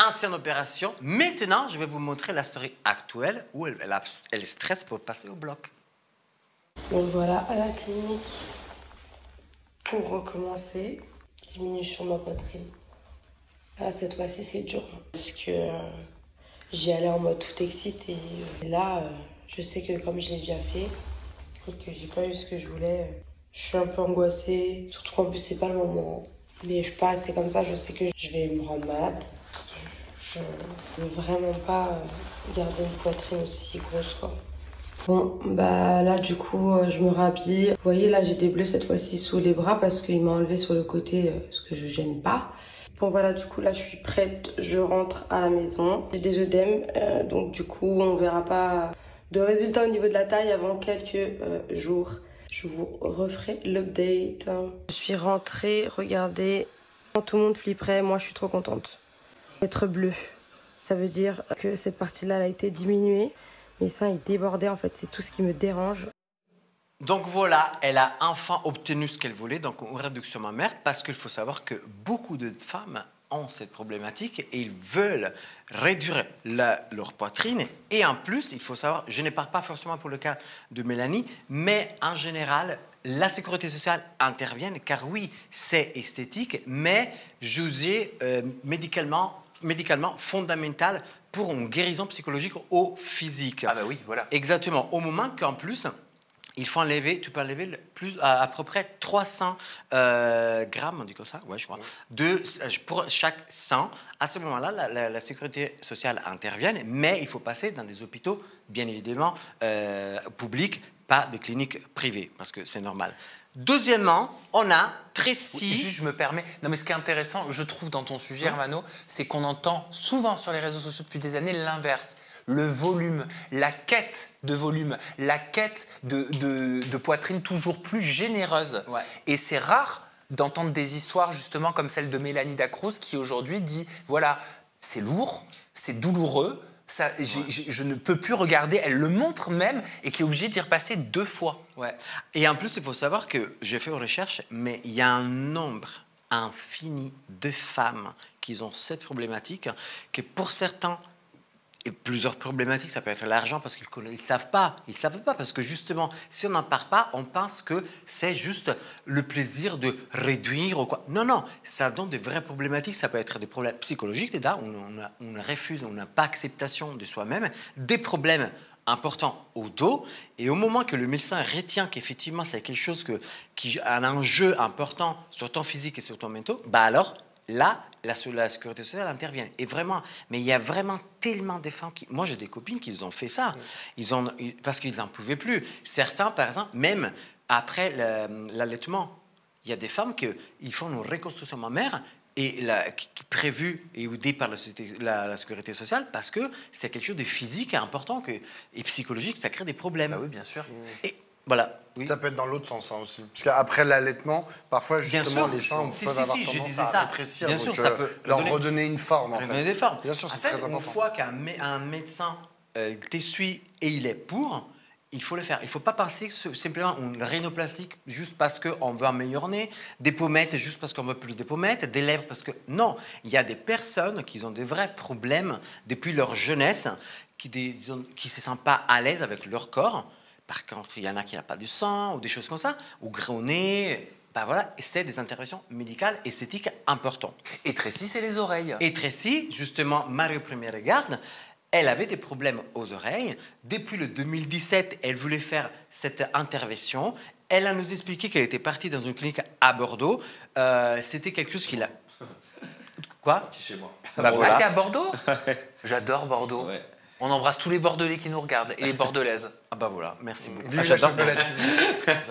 Ancienne opération. Maintenant, je vais vous montrer la story actuelle où elle stresse pour passer au bloc. Donc voilà, à la clinique, pour recommencer, diminution de ma poitrine. Ah, cette fois-ci, c'est dur, parce que j'y allais en mode tout excité. Et là, je sais que comme je l'ai déjà fait, et que j'ai pas eu ce que je voulais, je suis un peu angoissée, surtout qu'en plus, c'est pas le moment. Mais je peux pas rester comme ça, je sais que je vais me rendre malade. Je ne veux vraiment pas garder une poitrine aussi grosse, quoi. Bon, là, du coup, je me rhabille. Vous voyez, là, j'ai des bleus cette fois-ci sous les bras parce qu'il m'a enlevé sur le côté ce que je n'aime pas. Bon, voilà, du coup, là, je suis prête. Je rentre à la maison. J'ai des œdèmes, donc du coup, on verra pas de résultats au niveau de la taille avant quelques jours. Je vous referai l'update. Je suis rentrée, regardez. Tout le monde flipperait, moi, je suis trop contente. Être bleu, ça veut dire que cette partie-là elle a été diminuée. Mes seins ils débordaient en fait, c'est tout ce qui me dérange. Donc voilà, elle a enfin obtenu ce qu'elle voulait, donc une réduction mammaire, parce qu'il faut savoir que beaucoup de femmes ont cette problématique et ils veulent réduire leur poitrine. Et en plus, il faut savoir, je ne parle pas forcément pour le cas de Mélanie, mais en général, la sécurité sociale intervient, car oui, c'est esthétique, mais jugé médicalement fondamental pour une guérison psychologique au physique. Ah bah oui, voilà. Exactement. Au moment qu'en plus, il faut enlever, tu peux enlever à peu près 300 grammes, on dit comme ça, ouais, je crois, pour chaque sang. À ce moment-là, la sécurité sociale intervient, mais il faut passer dans des hôpitaux, bien évidemment, publics, pas des cliniques privées, parce que c'est normal. Deuxièmement, on a Trésie. Oui, juste, je me permets. Non, mais ce qui est intéressant, je trouve, dans ton sujet, Hermano, c'est qu'on entend souvent sur les réseaux sociaux depuis des années l'inverse. Le volume, la quête de volume, la quête de poitrine toujours plus généreuse. Ouais. Et c'est rare d'entendre des histoires, justement, comme celle de Mélanie Dacruz, qui aujourd'hui dit, voilà, c'est lourd, c'est douloureux, Ça, je ne peux plus regarder. Elle le montre même et qui est obligée d'y repasser 2 fois. Ouais. Et en plus, il faut savoir que j'ai fait une recherche, mais il y a un nombre infini de femmes qui ont cette problématique, que pour certains, et plusieurs problématiques, ça peut être l'argent parce qu'ils ne savent pas. Ils ne savent pas parce que justement, si on n'en parle pas, on pense que c'est juste le plaisir de réduire ou quoi. Non, non, ça donne de vraies problématiques. Ça peut être des problèmes psychologiques, déjà, on refuse, on n'a pas acceptation de soi-même, des problèmes importants au dos. Et au moment que le médecin retient qu'effectivement, c'est quelque chose qui a un enjeu important sur ton physique et sur ton mental, bah alors, là, la sécurité sociale intervient. Et vraiment, mais il y a vraiment tellement de femmes qui... Moi, j'ai des copines qui ont fait ça. Parce qu'ils n'en pouvaient plus. Certains, par exemple, même après l'allaitement, il y a des femmes qui font une reconstruction mammaire qui est prévue et aidée par la sécurité sociale parce que c'est quelque chose de physique important et psychologique, ça crée des problèmes. Bah oui, bien sûr. Et voilà. Oui. Ça peut être dans l'autre sens aussi. Parce qu'après l'allaitement, parfois, justement, les seins peuvent avoir tendance à rétrécir. Bien donc, sûr, ça peut leur redonner une forme, en fait. Redonner des formes. Bien sûr, c'est en fait, très important. Une fois qu'un médecin t'essuie et il est pour, il faut le faire. Il ne faut pas penser que simplement une rhinoplastique juste parce qu'on veut un meilleur nez, des pommettes juste parce qu'on veut plus de pommettes, des lèvres parce que... Non, il y a des personnes qui ont des vrais problèmes depuis leur jeunesse, qui ne se sentent pas à l'aise avec leur corps. Par contre, il y en a qui n'ont pas du sang ou des choses comme ça, ou gros nez. Ben voilà, c'est des interventions médicales, esthétiques importantes. Et Tracy, c'est les oreilles. Et Tracy, justement, Marie au premier regard, elle avait des problèmes aux oreilles. Depuis le 2017, elle voulait faire cette intervention. Elle a nous expliqué qu'elle était partie dans une clinique à Bordeaux. C'était quelque chose qu'il a... Quoi? Parti chez moi. Bah, voilà. Ah, t'es à Bordeaux? J'adore Bordeaux. Ouais. On embrasse tous les Bordelais qui nous regardent et les Bordelaises. Ah bah voilà, merci beaucoup. Vive la j'adore. chocolatine.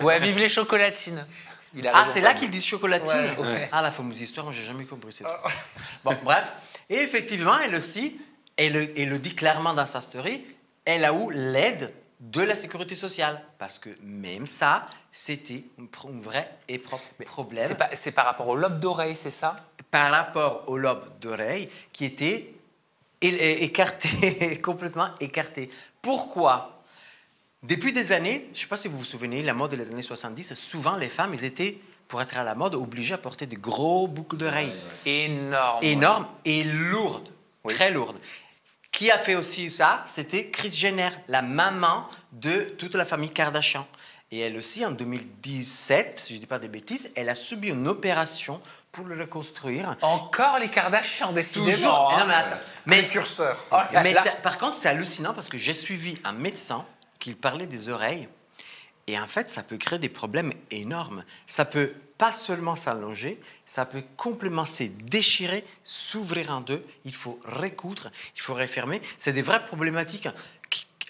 Ouais, vive les chocolatines. Il a Ah, raison, c'est là Fabien. qu'ils disent chocolatine. Ouais. Ah, la fameuse histoire, j'ai jamais compris cette histoire. Bon, bref. Et effectivement, elle aussi, elle le dit clairement dans sa story, elle a eu l'aide de la sécurité sociale. Parce que même ça, c'était un vrai et propre problème. C'est par rapport au lobe d'oreille, c'est ça? Par rapport au lobe d'oreille qui était écarté, complètement écarté. Pourquoi? Depuis des années, je ne sais pas si vous vous souvenez, la mode des années 70, souvent les femmes, elles étaient, pour être à la mode, obligées à porter des gros boucles d'oreilles. Énorme. Énormes et lourdes, Oui. très lourdes. Qui a fait aussi ça? C'était Kris Jenner, la maman de toute la famille Kardashian. Et elle aussi, en 2017, si je ne dis pas des bêtises, elle a subi une opération pour le reconstruire. Encore les Kardashians, décidément. Toujours. hein. Non, mais attends. Mais Précurseur. mais Là- par contre, c'est hallucinant parce que j'ai suivi un médecin qui parlait des oreilles. Et en fait, ça peut créer des problèmes énormes. Ça peut pas seulement s'allonger, ça peut complètement se déchirer, s'ouvrir en deux. Il faut recoudre, il faut refermer. C'est des vraies problématiques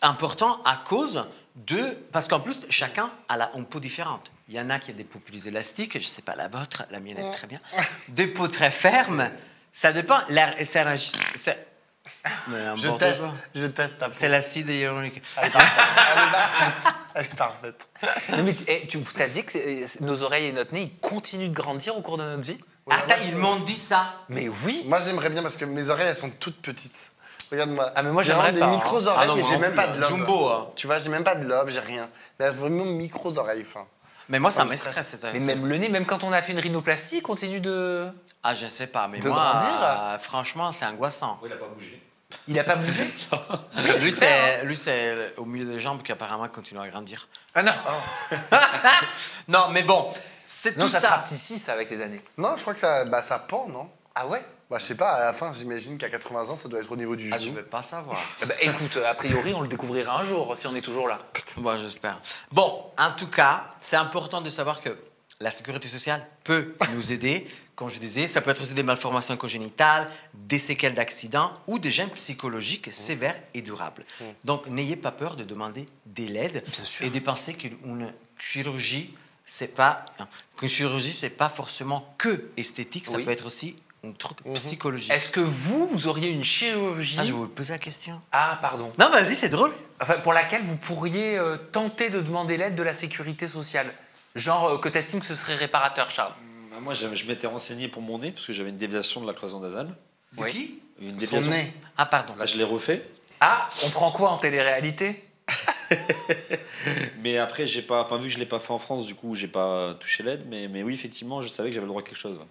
importantes à cause de... Parce qu'en plus, chacun a une peau différente. Il y en a qui ont des peaux plus élastiques, je ne sais pas la vôtre, la mienne est très bien. Des peaux très fermes, ça dépend. Je teste ta peau. C'est l'acide hyaluronique. Elle est parfaite. Non, mais vous saviez que nos oreilles et notre nez, ils continuent de grandir au cours de notre vie? Attends, ils m'ont dit ça. Mais oui. Moi, j'aimerais bien parce que mes oreilles, elles sont toutes petites. Regarde-moi. Ah, mais moi, J'ai j'aimerais vraiment pas, des hein. micros Ah oreilles non, et moi j'ai non même plus, pas de hein. lobe. Jumbo, hein. Tu vois, j'ai même pas de lobe, j'ai rien. Mais vraiment micros oreilles, fin. Mais moi, ça Ça me me stresse. stresse. Mais même le nez, même quand on a fait une rhinoplastie, il continue de... Ah, je sais pas, mais De moi, grandir. Franchement, c'est angoissant. Il n'a pas bougé. Il n'a pas bougé? Lui, c'est au milieu des jambes qui apparemment continue à grandir. Ah non. Non, mais bon, c'est Non, tout ça ça. sera petit 6 ça avec les années. Non, je crois que ça pend, non? Ah ouais? Bah, je sais pas, à la fin, j'imagine qu'à 80 ans, ça doit être au niveau du Ah, je genou. veux pas savoir. Ah bah, écoute, a priori, on le découvrira un jour, si on est toujours là. Bon, j'espère. Bon, en tout cas, c'est important de savoir que la sécurité sociale peut nous aider. Comme je disais, ça peut être aussi des malformations congénitales, des séquelles d'accidents ou des gènes psychologiques sévères et durables. Donc, n'ayez pas peur de demander de l'aide et de penser qu'une chirurgie, c'est pas forcément que esthétique, ça Oui. peut être aussi un truc psychologique. Est-ce que vous auriez une chirurgie... Ah, je vais vous poser la question. Ah, pardon. Non, vas-y, c'est drôle. Enfin, pour laquelle vous pourriez tenter de demander l'aide de la sécurité sociale. Genre que tu estimes que ce serait réparateur, Charles. Moi, je m'étais renseigné pour mon nez, parce que j'avais une déviation de la cloison nasale. De qui? Une Son déviation. nez. Ah, pardon. Là, je l'ai refait. Ah, on prend quoi en télé-réalité? Mais après, j'ai pas, enfin, vu que je l'ai pas fait en France, du coup, j'ai pas touché l'aide. Mais oui, effectivement, je savais que j'avais le droit à quelque chose. Ouais.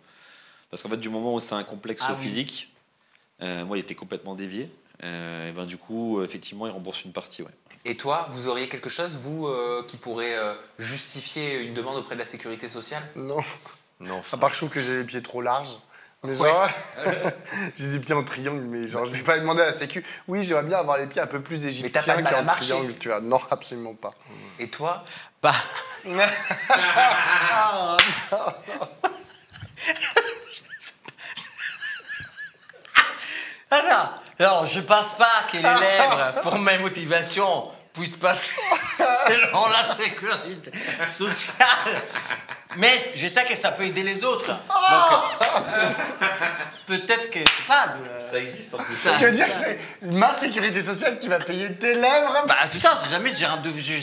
Parce qu'en fait, du moment où c'est un complexe physique, moi, il était complètement dévié. Et ben, du coup, effectivement, il rembourse une partie. Ouais. Et toi, vous auriez quelque chose, vous, qui pourrait justifier une demande auprès de la sécurité sociale? Non. Non, À part que je trouve que j'ai les pieds trop larges. Mais genre, j'ai des pieds en triangle, mais genre, je vais pas demander à la sécu. Oui, j'aimerais bien avoir les pieds un peu plus égyptiens t'as pas de mal à qu'en marcher. triangle, tu vois. Non, absolument pas. Et toi? Bah, alors, je pense pas que les lèvres, pour mes motivations, puissent passer selon la sécurité sociale. Mais je sais que ça peut aider les autres. Donc, peut-être que, je sais pas... Ça existe en plus. Tu veux dire que c'est ma sécurité sociale qui va payer tes lèvres? Bah, putain, si jamais je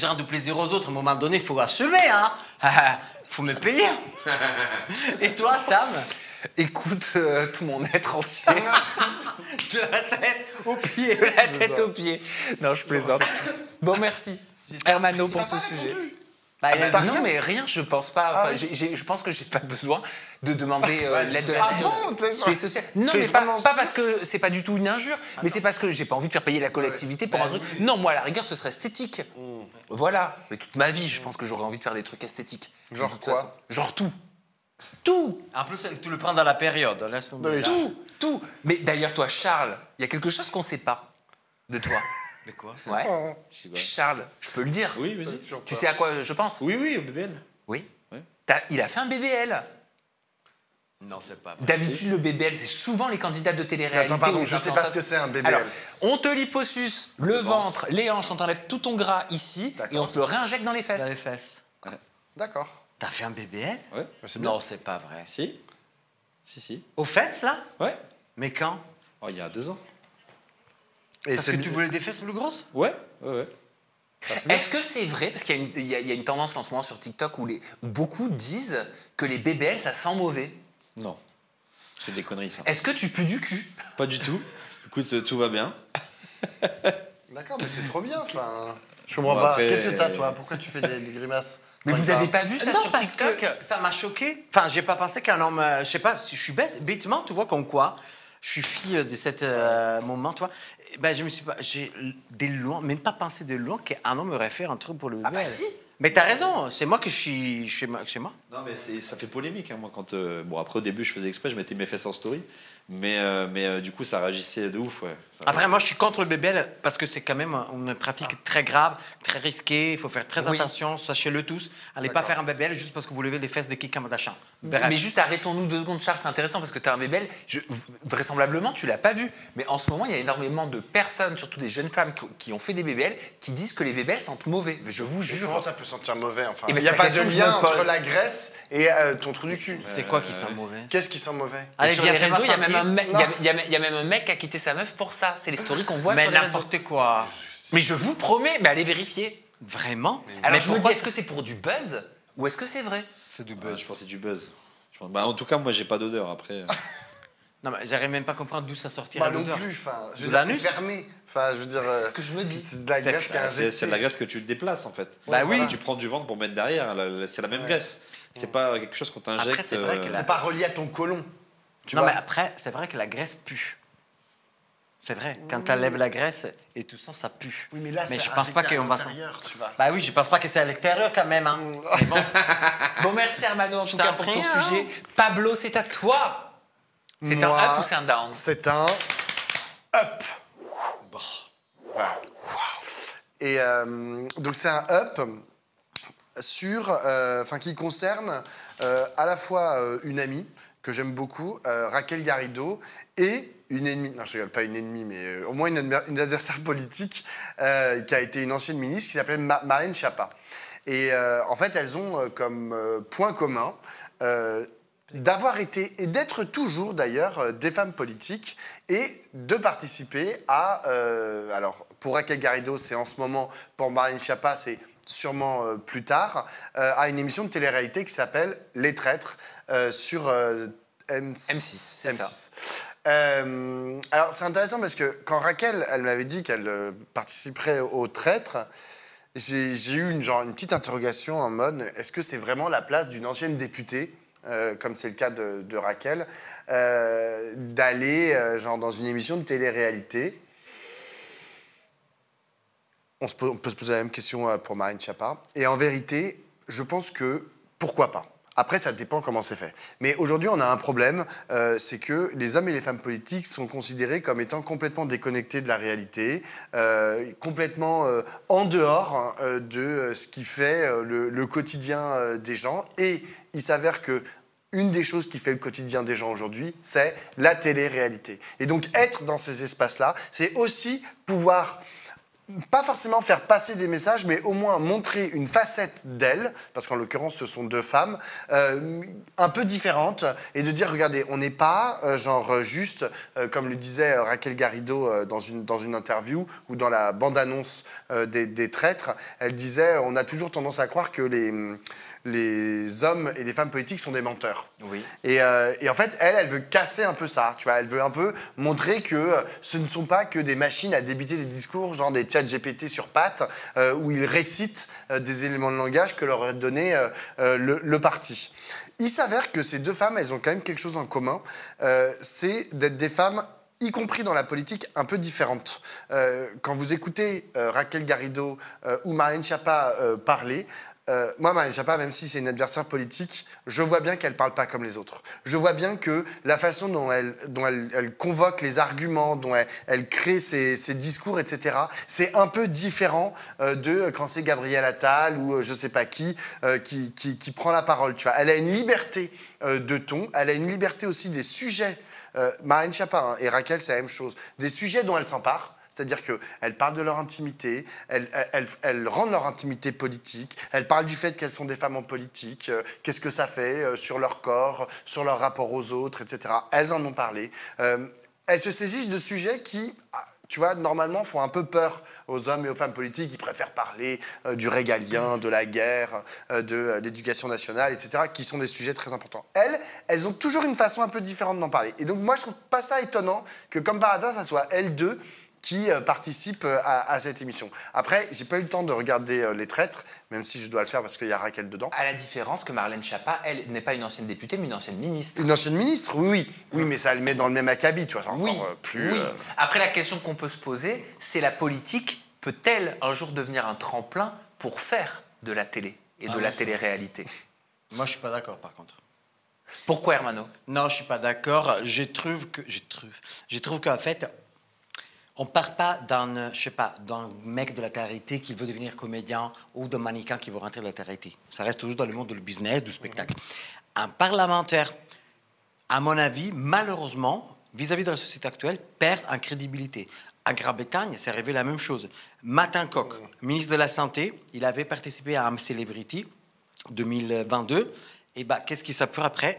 rends de plaisir aux autres, à un moment donné, il faut assumer, hein. Faut me payer. Et toi, Sam? Écoute tout mon être entier. De la tête aux pieds. De la tête aux pieds. Non, je plaisante. Bon, merci, Hermano, pour ce sujet. Bah, il a dit Non, mais rien, je pense pas. Enfin, je pense que j'ai pas besoin de demander l'aide de la sécurité sociale. Non, mais pas parce que c'est pas du tout une injure, mais c'est parce que j'ai pas envie de faire payer la collectivité pour un truc. Non, moi, à la rigueur, ce serait esthétique. Voilà. Mais toute ma vie, je pense que j'aurais envie de faire des trucs esthétiques. Genre De toute quoi? façon. Genre tout. Tout. En plus, tu le prends dans la période. Laisse tomber. Tout. Mais d'ailleurs, toi, Charles, il y a quelque chose qu'on sait pas de toi. Mais quoi? Ouais. Je sais pas. Charles, je peux le dire. Oui, vas-y. Tu sais à quoi je pense? Oui, oui, au BBL. Oui. Ouais. Il a fait un BBL. Non, c'est pas vrai. D'habitude, le BBL, c'est souvent les candidats de télé-réalité. Attends, pardon, ou je sais influenceurs. pas ce que c'est un BBL. Alors, on te liposuce le ventre, les hanches, on t'enlève tout ton gras ici D'accord. et on te le réinjecte dans les fesses. Dans les fesses. D'accord. T'as fait un BBL? Ouais. C'est bien. Non, c'est pas vrai. Si. Si. Aux fesses, là? Ouais. Mais quand? Oh, il y a 2 ans. Et Parce c'est que tu voulais des fesses plus grosses? Ouais. Ouais. Est-ce que c'est vrai, parce qu'il y a une tendance en ce moment sur TikTok où beaucoup disent que les BBL, ça sent mauvais. Non. C'est des conneries, ça. Est-ce que tu pues du cul? Pas du tout. Écoute, tout va bien. D'accord, mais c'est trop bien. Enfin, je comprends Bon, pas. après- Qu'est-ce que t'as, toi? Pourquoi tu fais des grimaces? Mais vous avez pas vu ça Non, sur parce TikTok? que ça m'a choqué. Enfin, j'ai pas pensé qu'un homme... je sais pas, si je suis bête. Bêtement, tu vois, comme quoi, je suis fille de cet moment, tu vois. Ben, je me suis pas... J'ai des loin, même pas pensé de loin qu'un homme aurait fait un truc pour le BBL. bah si. Mais t'as raison, c'est moi que je suis chez moi. Non, mais ça fait polémique, hein, moi, quand... bon, après, au début, je faisais exprès, je mettais mes fesses en story. Mais du coup, ça réagissait de ouf, ouais. Après, moi, je suis contre le BBL parce que c'est quand même une pratique très grave, très risquée. Il faut faire très Oui. attention, sachez-le tous. Allez pas faire un BBL juste parce que vous levez les fesses de quelqu'un d'achat. Mais juste arrêtons-nous 2 secondes, Charles, c'est intéressant parce que tu as un BBL. Vraisemblablement, tu l'as pas vu. Mais en ce moment, il y a énormément de personnes, surtout des jeunes femmes qui ont fait des BBL, qui disent que les BBL sentent mauvais. Je vous jure. Comment ça peut sentir mauvais, enfin? Eh ben, Il n'y a c'est la pas de question que je lien me pose. entre la graisse et ton trou du cul. C'est quoi qui sent mauvais? Qu'est-ce qui sent mauvais? Et Allez, sur viens, les fais-moi réseaux, il y a même sentir. un mec, il y a même un mec qui a quitté sa meuf pour ça. C'est les stories qu'on voit Mais sur les réseaux. n'importe quoi. Mais je vous promets, mais allez vérifier. Vraiment? Alors Mais je me dis, pourquoi est-ce que c'est pour du buzz ou est-ce que c'est vrai? c'est du Je buzz? pense que c'est du buzz. Bah, en tout cas, moi, j'ai pas d'odeur, après. Non, mais j'arrive même pas à comprendre d'où ça sortirait Bah non l'odeur. plus, enfin, je De veux dire, c'est l'anus? fermé. Enfin, je veux dire, C'est ce que je me dis. c'est de la graisse qui est injectée. C'est de la graisse que tu déplaces, en fait. Bah oui. Tu prends du ventre pour mettre derrière, c'est la même graisse. C'est pas quelque chose qu'on t'injecte. Après, c'est vrai que C'est pas relié à ton côlon. Tu Non, vois? mais après, c'est vrai que la graisse pue. C'est vrai. Quand tu enlèves la graisse et tout ça, ça pue. Oui, mais là, c'est je pense pas injecté à qu'on va s'en... l'intérieur, tu vois. Bah oui, je pense pas que c'est à l'extérieur quand même. Hein. Mais bon, Bon, merci Armano en tout t'en cas pour ton prie, hein. sujet. Pablo, c'est à toi. C'est un Moi, up ou c'est un down? C'est un up. Voilà. Et donc c'est un up sur, enfin qui concerne à la fois une amie que j'aime beaucoup, Raquel Garrido, et une ennemie, non je rigole, pas une ennemie, mais au moins une adversaire politique qui a été une ancienne ministre qui s'appelait Marlène Schiappa. Et en fait, elles ont comme point commun d'avoir été, et d'être toujours d'ailleurs, des femmes politiques, et de participer à, alors pour Raquel Garrido c'est en ce moment, pour Marlène Schiappa c'est sûrement plus tard, à une émission de télé-réalité qui s'appelle Les Traîtres sur M6. M6, c'est M6. Alors, c'est intéressant parce que quand Raquel, elle m'avait dit qu'elle participerait au traître, j'ai eu une petite interrogation en mode, est-ce que c'est vraiment la place d'une ancienne députée, comme c'est le cas de Raquel, d'aller dans une émission de télé-réalité? On peut se poser la même question pour Marlène Schiappa. Et en vérité, je pense que pourquoi pas. Après, ça dépend comment c'est fait. Mais aujourd'hui, on a un problème, c'est que les hommes et les femmes politiques sont considérés comme étant complètement déconnectés de la réalité, complètement en dehors de ce qui fait le quotidien des gens. Et il s'avère que une des choses qui fait le quotidien des gens aujourd'hui, c'est la télé-réalité. Et donc, être dans ces espaces-là, c'est aussi pouvoir pas forcément faire passer des messages, mais au moins montrer une facette d'elle, parce qu'en l'occurrence, ce sont deux femmes, un peu différentes, et de dire, regardez, on n'est pas juste, comme le disait Raquel Garrido dans une interview, ou dans la bande-annonce des traîtres, elle disait, on a toujours tendance à croire que les hommes et les femmes politiques sont des menteurs. Oui. Et en fait, elle veut casser un peu ça, tu vois. Elle veut un peu montrer que ce ne sont pas que des machines à débiter des discours, genre des chats GPT sur pattes, où ils récitent des éléments de langage que leur a donné le parti. Il s'avère que ces deux femmes, elles ont quand même quelque chose en commun, c'est d'être des femmes, y compris dans la politique, un peu différentes. Quand vous écoutez Raquel Garrido ou Marlène Schiappa parler, moi, Marlène Schiappa, même si c'est une adversaire politique, je vois bien qu'elle ne parle pas comme les autres. Je vois bien que la façon dont elle convoque les arguments, dont elle crée ses discours, etc., c'est un peu différent de quand c'est Gabriel Attal ou je ne sais pas qui prend la parole. Tu vois. Elle a une liberté de ton, elle a une liberté aussi des sujets. Marlène Schiappa et Raquel, c'est la même chose. Des sujets dont elle s'empare. C'est-à-dire qu'elles parlent de leur intimité, elles rendent leur intimité politique, elles parlent du fait qu'elles sont des femmes en politique, qu'est-ce que ça fait sur leur corps, sur leur rapport aux autres, etc. Elles en ont parlé. Elles se saisissent de sujets qui, tu vois, normalement font un peu peur aux hommes et aux femmes politiques. Ils préfèrent parler du régalien, de la guerre, de l'éducation nationale, etc., qui sont des sujets très importants. Elles ont toujours une façon un peu différente d'en parler. Et donc moi, je trouve pas ça étonnant que, comme par hasard, ça soit elles deux qui participent à cette émission. Après, j'ai pas eu le temps de regarder Les Traîtres, même si je dois le faire parce qu'il y a Raquel dedans. À la différence que Marlène Schiappa, elle n'est pas une ancienne députée, mais une ancienne ministre. Une ancienne ministre, oui. Oui, mais ça le met dans le même acabit, tu vois. C'est encore plus... Oui. Après, la question qu'on peut se poser, c'est la politique peut-elle un jour devenir un tremplin pour faire de la télé et de la télé-réalité? Moi, je suis pas d'accord, par contre. Pourquoi, Hermano? Non, je suis pas d'accord. Je trouve qu'en fait, on part pas d'un mec de la télé-réalité qui veut devenir comédien ou d'un mannequin qui veut rentrer de la télé-réalité. Ça reste toujours dans le monde du business, du spectacle. Un parlementaire, à mon avis, malheureusement, vis-à-vis de la société actuelle, perd en crédibilité. En Grande-Bretagne, c'est arrivé la même chose. Matt Hancock, ministre de la Santé, il avait participé à un Celebrity 2022. Et qu'est-ce qui s'appure après?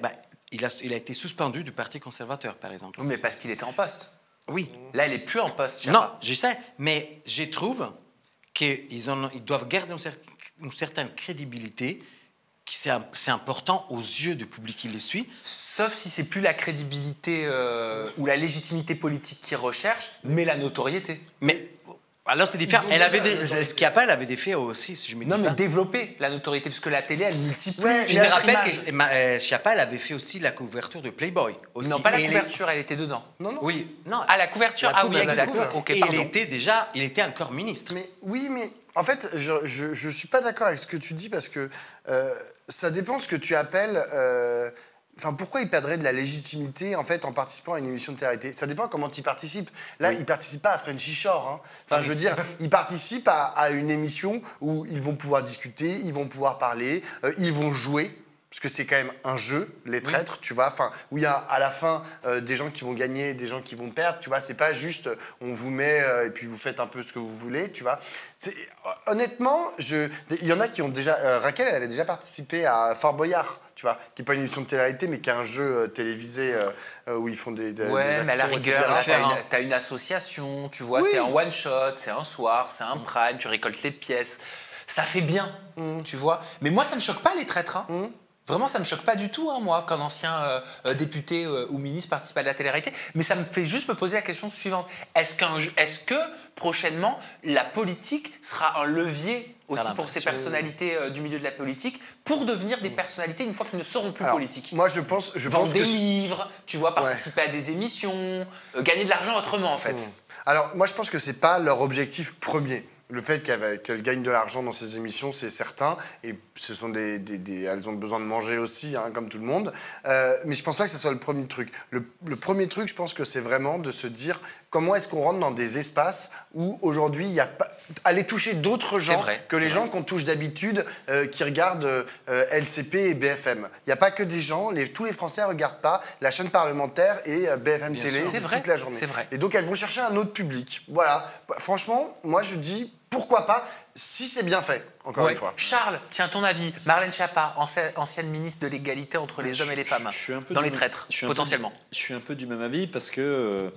Il a été suspendu du Parti conservateur, par exemple. Oui, mais parce qu'il était en poste. Oui. Là, elle n'est plus en poste. Non, je sais, mais je trouve qu'ils doivent garder une certaine crédibilité, que c'est important aux yeux du public qui les suit. Sauf si c'est plus la crédibilité ou la légitimité politique qu'ils recherchent, mais la notoriété. Mais alors c'est différent. Elle avait des faits aussi, si je me dis Non, pas. mais développer la notoriété, parce que la télé, elle multiplie. Je te rappelle que Schiappa, elle avait fait aussi la couverture de Playboy. Aussi. Non, pas la couverture, elle était dedans. Non. Oui, non. Ah, la couverture, oui, exact. Ok, Et pardon. il était encore ministre. Mais en fait, je suis pas d'accord avec ce que tu dis parce que ça dépend ce que tu appelles. Enfin, pourquoi il perdrait de la légitimité en fait en participant à une émission de télé-réalité? Ça dépend comment il participe. Là, il participe pas à Frenchy Shore. Hein. Enfin, je veux dire, il participe à une émission où ils vont pouvoir discuter, ils vont pouvoir parler, ils vont jouer. Parce que c'est quand même un jeu, Les Traîtres, tu vois, enfin, où il y a à la fin des gens qui vont gagner, des gens qui vont perdre, tu vois, c'est pas juste on vous met et puis vous faites un peu ce que vous voulez, tu vois. Honnêtement, il y en a qui ont déjà... Raquel, elle avait déjà participé à Fort Boyard, tu vois, qui n'est pas une émission de télé-réalité, mais qui est un jeu télévisé où ils font des ouais, mais à la actions, rigueur, etc. t'as une association, tu vois, Oui. c'est un one-shot, c'est un soir, c'est un prime, tu récoltes les pièces. Ça fait bien, tu vois. Mais moi, ça ne me choque pas, Les Traîtres, hein. Vraiment, ça me choque pas du tout, hein, moi, qu'un ancien député ou ministre participe à la télé-réalité. Mais ça me fait juste me poser la question suivante. Est-ce que prochainement, la politique sera un levier aussi pour ces personnalités du milieu de la politique pour devenir des personnalités une fois qu'ils ne seront plus politiques? Moi, je pense Vendre que des livres, tu vois, participer à des émissions, gagner de l'argent autrement, en fait. Alors, moi, je pense que c'est pas leur objectif premier. Le fait qu'elles gagnent de l'argent dans ces émissions, c'est certain. Et ce sont elles ont besoin de manger aussi, hein, comme tout le monde. Mais je pense pas que ce soit le premier truc. Le premier truc, je pense que c'est vraiment de se dire comment est-ce qu'on rentre dans des espaces où aujourd'hui, il y a pas... aller toucher d'autres gens que les gens qu'on touche d'habitude, qui regardent LCP et BFM. Il n'y a pas que des gens, tous les Français ne regardent pas la chaîne parlementaire et BFM Télé toute la journée. C'est vrai. Et donc, elles vont chercher un autre public. Voilà. Franchement, moi, je dis... Pourquoi pas, si c'est bien fait, encore une fois. Charles, tiens, ton avis. Marlène Schiappa, ancienne ministre de l'égalité entre les hommes et les femmes, dans les traîtres, potentiellement. Je suis un peu du même avis parce que,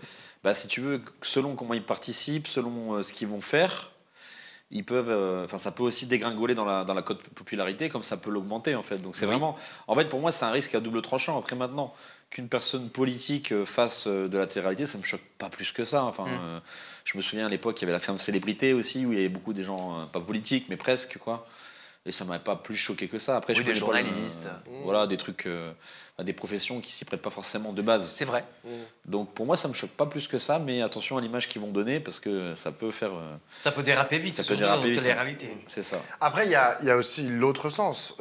si tu veux, selon comment ils participent, selon ce qu'ils vont faire, ils peuvent, ça peut aussi dégringoler dans la cote popularité, comme ça peut l'augmenter, en fait. Donc c'est vraiment... En fait, pour moi, c'est un risque à double tranchant. Après, maintenant, qu'une personne politique fasse de la télé-réalité, ça me choque pas plus que ça. Enfin, je me souviens à l'époque, il y avait la ferme célébrité aussi, où il y avait beaucoup des gens, pas politiques, mais presque, quoi. Et ça m'avait pas plus choqué que ça. Après, des journalistes. Voilà, des trucs, des professions qui s'y prêtent pas forcément de base. C'est vrai. Donc pour moi, ça me choque pas plus que ça, mais attention à l'image qu'ils vont donner, parce que ça peut faire... Ça peut déraper vite, ça peut déraper vite, télé-réalité. C'est ça. Après, il y a aussi l'autre sens.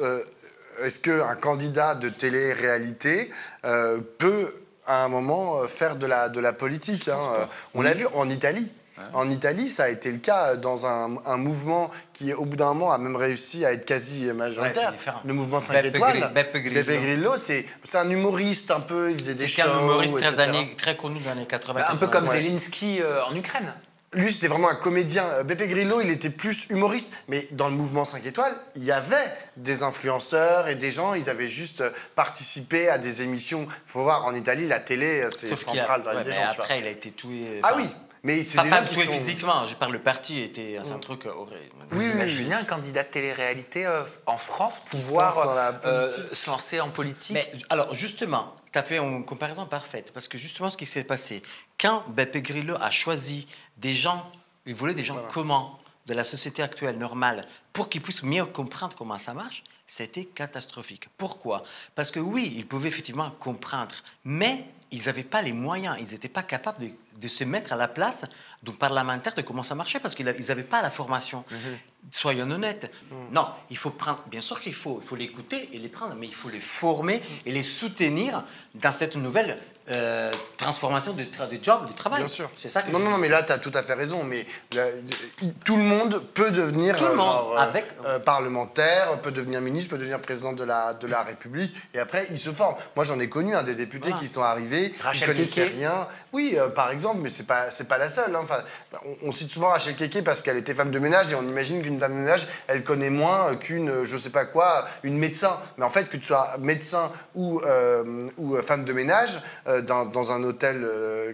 Est-ce qu'un candidat de télé-réalité peut, à un moment, faire de la politique, hein. On l'a vu en Italie. En Italie, ça a été le cas dans un mouvement qui, au bout d'un moment, a même réussi à être quasi majoritaire. Le mouvement 5 étoiles. Beppe Grillo, c'est un humoriste un peu, il faisait des shows, c'était un humoriste etc. très connu dans les années 80. Un peu comme Zelensky en Ukraine. Lui, c'était vraiment un comédien. Beppe Grillo, il était plus humoriste. Mais dans le mouvement 5 étoiles, il y avait des influenceurs et des gens, ils avaient juste participé à des émissions. Il faut voir, en Italie, la télé, c'est central dans la vie des gens. Après, il a été tué. Ah oui, mais c'est des gens qui sont... physiquement, je parle, le parti était un truc horrible. Vous imaginez un candidat de télé-réalité en France pouvoir se lancer en politique? Mais, alors, justement, tu as fait une comparaison parfaite. Parce que justement, ce qui s'est passé, quand Beppe Grillo a choisi des gens, il voulait des gens comment de la société actuelle, normale, pour qu'ils puissent mieux comprendre comment ça marche, c'était catastrophique. Pourquoi? Parce que oui, ils pouvaient effectivement comprendre, mais ils n'avaient pas les moyens, ils n'étaient pas capables de se mettre à la place d'un parlementaire de comment ça marchait, parce qu'ils n'avaient pas la formation. Soyons honnêtes. Non, il faut prendre, bien sûr qu'il faut l'écouter et les prendre, mais il faut les former et les soutenir dans cette nouvelle transformation de job, de travail. Bien sûr. C'est ça que non, mais là, tu as tout à fait raison. Mais tout le monde peut devenir parlementaire, peut devenir ministre, peut devenir président de la République. Et après, ils se forment. Moi, j'en ai connu des députés qui sont arrivés, Rachel qui ne connaissaient Keke. rien. Oui, par exemple, mais c'est pas la seule. Hein. Enfin, on cite souvent Rachel Keke parce qu'elle était femme de ménage et on imagine qu'une femme de ménage, elle connaît moins qu'une, je sais pas quoi, une médecin. Mais en fait, que tu sois médecin ou femme de ménage, dans un hôtel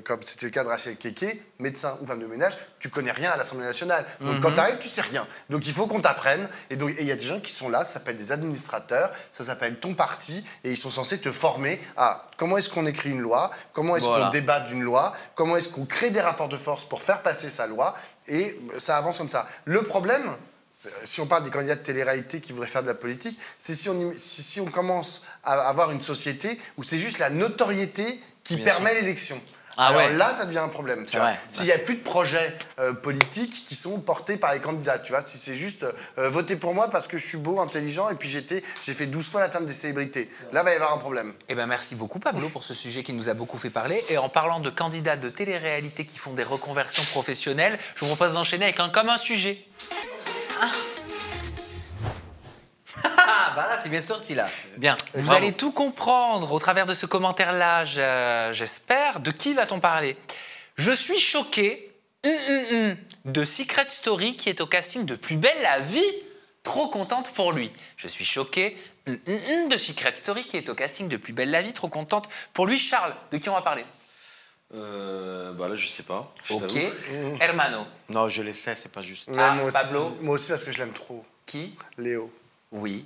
comme c'était le cas de Rachel Keke, médecin ou femme de ménage, tu connais rien à l'Assemblée nationale. Donc quand tu arrives, tu sais rien. Donc il faut qu'on t'apprenne. Et il y a des gens qui sont là, ça s'appelle des administrateurs, ça s'appelle ton parti, et ils sont censés te former à comment est-ce qu'on écrit une loi, comment est-ce qu'on débat d'une loi, comment est-ce qu'on crée des rapports de force pour faire passer sa loi, et ça avance comme ça. Le problème, si on parle des candidats de télé-réalité qui voudraient faire de la politique, c'est si on commence à avoir une société où c'est juste la notoriété qui permet l'élection. Alors là, ça devient un problème. S'il n'y a plus de projets politiques qui sont portés par les candidats, tu vois, si c'est juste voter pour moi parce que je suis beau, intelligent et puis j'ai fait 12 fois la femme des célébrités. Là, il va y avoir un problème. Eh ben, merci beaucoup, Pablo, pour ce sujet qui nous a beaucoup fait parler. Et en parlant de candidats de télé-réalité qui font des reconversions professionnelles, je vous propose d'enchaîner avec un commun sujet. Voilà, c'est bien sorti là. Bien. Vous allez tout comprendre au travers de ce commentaire-là, j'espère. De qui va-t-on parler? Je suis choqué de Secret Story qui est au casting de Plus belle la vie. Trop contente pour lui. Je suis choqué de Secret Story qui est au casting de Plus belle la vie. Trop contente pour lui. Charles, de qui on va parler? Là, je sais pas. Ok. Hermano. Non, je le sais, c'est pas juste. Moi aussi, Pablo. Moi aussi parce que je l'aime trop. Qui? Léo. Oui.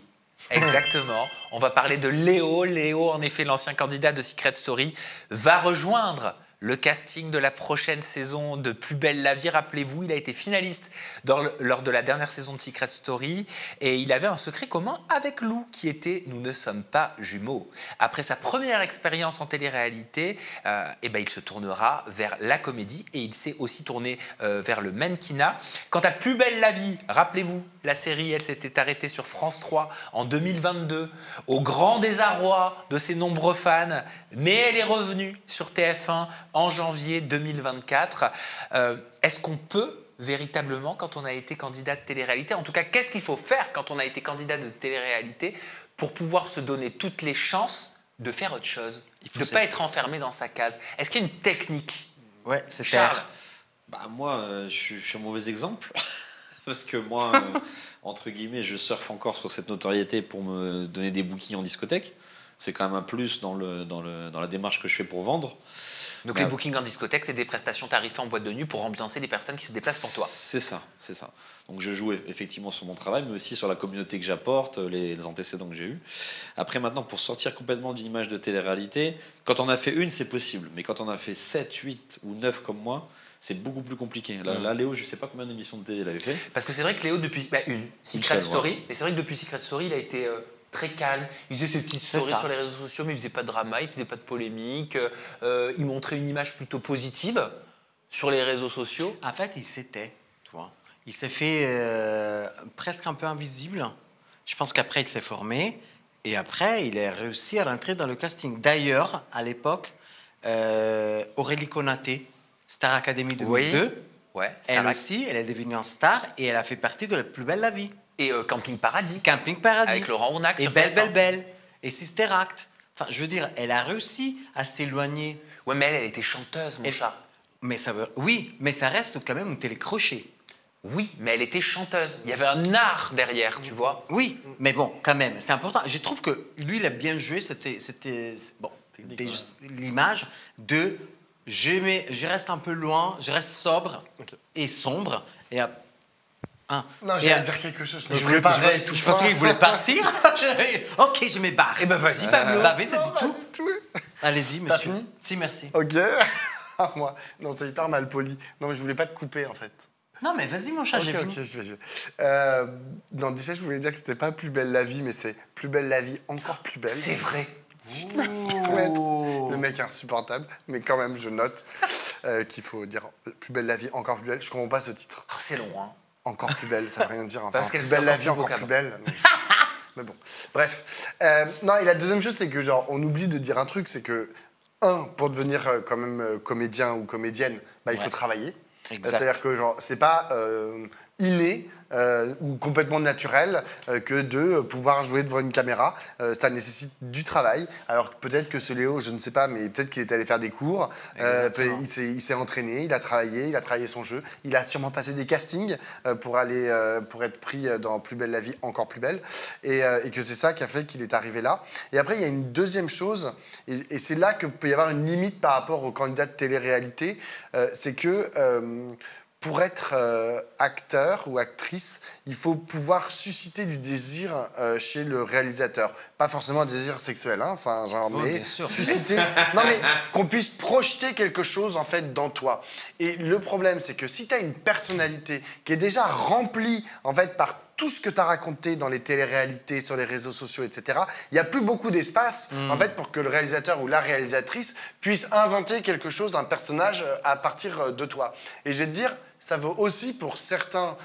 Exactement. On va parler de Léo. Léo, en effet, l'ancien candidat de Secret Story, va rejoindre le casting de la prochaine saison de Plus belle la vie. Rappelez-vous, il a été finaliste lors de la dernière saison de Secret Story et il avait un secret commun avec Lou qui était « Nous ne sommes pas jumeaux ». Après sa première expérience en télé-réalité, il se tournera vers la comédie et il s'est aussi tourné vers le mannequinat. Quant à Plus belle la vie, rappelez-vous, la série, elle s'était arrêtée sur France 3 en 2022, au grand désarroi de ses nombreux fans, mais elle est revenue sur TF1 en janvier 2024. Est-ce qu'on peut véritablement, quand on a été candidat de télé-réalité, en tout cas, qu'est-ce qu'il faut faire quand on a été candidat de télé-réalité pour pouvoir se donner toutes les chances de faire autre chose, de ne pas être enfermé dans sa case? Est-ce qu'il y a une technique? Ouais, c'est Charles. Moi, je suis un mauvais exemple. Parce que moi, entre guillemets, je surfe encore sur cette notoriété pour me donner des bookings en discothèque. C'est quand même un plus dans la démarche que je fais pour vendre. Donc les bookings en discothèque, c'est des prestations tarifées en boîte de nuit pour ambiancer les personnes qui se déplacent pour toi. C'est ça. Donc je joue effectivement sur mon travail, mais aussi sur la communauté que j'apporte, les antécédents que j'ai eus. Après maintenant, pour sortir complètement d'une image de télé-réalité, quand on a fait une, c'est possible. Mais quand on a fait 7, 8 ou 9 comme moi, c'est beaucoup plus compliqué. Là, Léo, je ne sais pas combien d'émissions de télé il avait fait. Parce que c'est vrai que Léo, depuis Secret Story, et c'est vrai que depuis Secret Story, il a été très calme. Il faisait ses petites stories sur les réseaux sociaux, mais il ne faisait pas de drama, il ne faisait pas de polémique. Il montrait une image plutôt positive sur les réseaux sociaux. En fait, il s'était, tu vois. Il s'est fait presque un peu invisible. Je pense qu'après, il s'est formé. Et après, il a réussi à rentrer dans le casting. D'ailleurs, à l'époque, Aurélie Konaté, Star Academy 2002, elle aussi, elle est devenue une star et elle a fait partie de La Plus belle la vie. Et Camping Paradis. Camping Paradis. Avec Laurent Onac. Et Belle. Et Sister Act. Enfin, je veux dire, elle a réussi à s'éloigner. Ouais, mais elle était chanteuse, mon chat. Mais oui, mais ça reste quand même une télécrochet. Oui, mais elle était chanteuse. Il y avait un art derrière, tu vois. Oui, mais bon, quand même, c'est important. Je trouve que lui, il a bien joué. C'était l'image de je reste un peu loin, je reste sobre et sombre. Non, j'allais dire quelque chose. Je pensais qu'il voulait partir. Ok, je me barre. Eh ben vas-y, Pablo. Vas-y, dis tout. Allez-y, monsieur. T'as fini? Si, merci. Ok. Moi, non, c'est hyper mal poli. Non, mais je voulais pas te couper, en fait. Non, mais vas-y, mon chat, j'ai fini. Ok, je vais. Non, déjà, je voulais dire que c'était pas Plus belle la vie, mais c'est Plus belle la vie, encore plus belle. C'est vrai. Le mec insupportable, mais quand même, je note qu'il faut dire Plus belle la vie, encore plus belle. Je comprends pas ce titre. Oh, c'est long, hein. Encore plus belle, ça veut rien dire. Enfin, Parce qu'elle Plus belle la vie, encore encore plus plus belle. Mais bon, bref. Non, et la deuxième chose, c'est que genre, on oublie de dire un truc, c'est que pour devenir quand même comédien ou comédienne, il faut travailler. C'est-à-dire que genre, c'est pas inné ou complètement naturel que de pouvoir jouer devant une caméra. Ça nécessite du travail. Alors peut-être que ce Léo, je ne sais pas, mais peut-être qu'il est allé faire des cours. Il s'est entraîné, il a travaillé son jeu. Il a sûrement passé des castings pour être pris dans Plus belle la vie, encore plus belle. Et que c'est ça qui a fait qu'il est arrivé là. Et après, il y a une deuxième chose, et c'est là que peut y avoir une limite par rapport aux candidats de télé-réalité, c'est que pour être acteur ou actrice, il faut pouvoir susciter du désir chez le réalisateur. Pas forcément un désir sexuel, hein, enfin, genre, mais susciter... Non, mais qu'on puisse projeter quelque chose, en fait, dans toi. Et le problème, c'est que si tu as une personnalité qui est déjà remplie, en fait, par tout ce que tu as raconté dans les téléréalités, sur les réseaux sociaux, etc., il n'y a plus beaucoup d'espace, en fait, pour que le réalisateur ou la réalisatrice puisse inventer quelque chose, un personnage, à partir de toi. Et je vais te dire, ça vaut aussi pour certains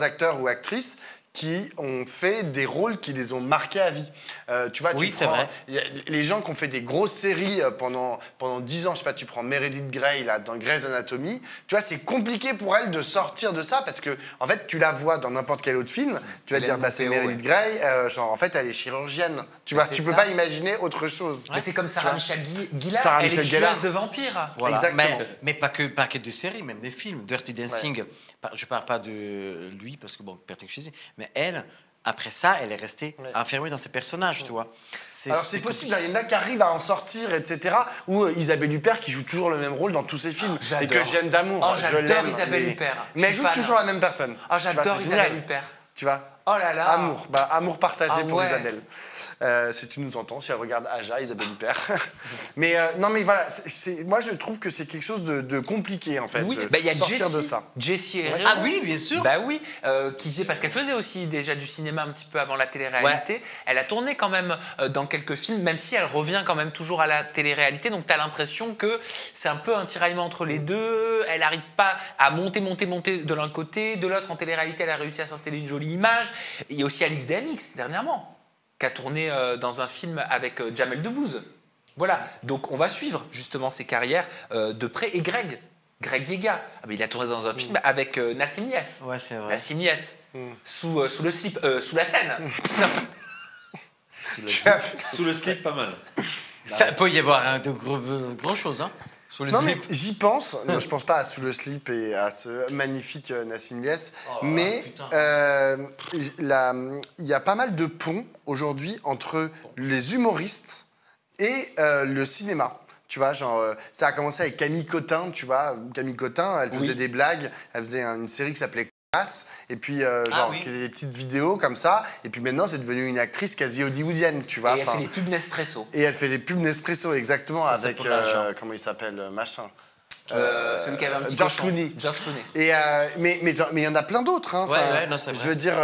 acteurs ou actrices qui ont fait des rôles qui les ont marqués à vie. Tu vois, oui, c'est vrai. Les gens qui ont fait des grosses séries pendant 10 ans, je sais pas, tu prends Meredith Grey là, dans Grey's Anatomy, tu vois, c'est compliqué pour elle de sortir de ça parce que, en fait, tu la vois dans n'importe quel autre film, tu vas dire, c'est Meredith Grey, genre, en fait, elle est chirurgienne. Tu vois, tu peux pas imaginer autre chose. Mais c'est comme Sarah Michelle Gellar, elle est tueuse de vampires. Voilà. Exactement. Mais pas que de séries, même des films. Dirty Dancing, je parle pas de lui parce que, bon, Patrick Swayze, mais elle, après ça, elle est restée enfermée dans ses personnages, tu vois. Alors c'est possible, il y en a qui arrivent à en sortir, etc. Ou Isabelle Huppert qui joue toujours le même rôle dans tous ses films et que j'aime d'amour. J'adore Isabelle Huppert. Mais elle joue toujours la même personne. J'adore Isabelle Huppert. Tu vois, Oh là là. Amour, amour partagé Ah pour ouais. Isabelle. Si tu nous entends, si elle regarde Aja, Isabelle Huppert. Mais non, mais voilà, moi je trouve que c'est quelque chose de compliqué en fait, Oui, de il y a sortir de Jessie, ça. Jessie Herrero. Ah oui, bien sûr. Bah oui, qui faisait, parce qu'elle faisait aussi déjà du cinéma un petit peu avant la télé-réalité. Elle a tourné quand même dans quelques films, même si elle revient quand même toujours à la télé-réalité. Donc tu as l'impression que c'est un peu un tiraillement entre les deux. Elle n'arrive pas à monter de l'un côté. De l'autre, en télé-réalité, elle a réussi à s'installer une jolie image. Il y a aussi Alix DMX dernièrement, qui a tourné dans un film avec Jamel Debbouze. Voilà, donc on va suivre justement ses carrières de près. Et Greg Yega, il a tourné dans un film avec Nassim Niasse. Ouais, c'est vrai. Nassim Niasse, sous le slip, sous la scène. Sous le slip, pas mal. Ça peut y avoir de gros choses, hein. Sous le Non mais slip. j'y pense, non, je pense pas à Sous le slip et à ce magnifique Nassim Niasse, mais il y a pas mal de ponts aujourd'hui entre les humoristes et le cinéma. Tu vois, genre, ça a commencé avec Camille Cotin, tu vois. Camille Cotin, elle faisait des blagues, elle faisait une série qui s'appelait Connasse, et puis des petites vidéos comme ça, et puis maintenant c'est devenu une actrice quasi hollywoodienne, tu vois. Et elle fait les pubs Nespresso. Et elle fait les pubs Nespresso, exactement, Ça, c'est avec, pour l'argent. comment il s'appelle, machin. Celui qui avait un petit George cochon. Clooney. George Clooney. Et, mais il y en a plein d'autres. Hein. Non, c'est je vrai. veux dire,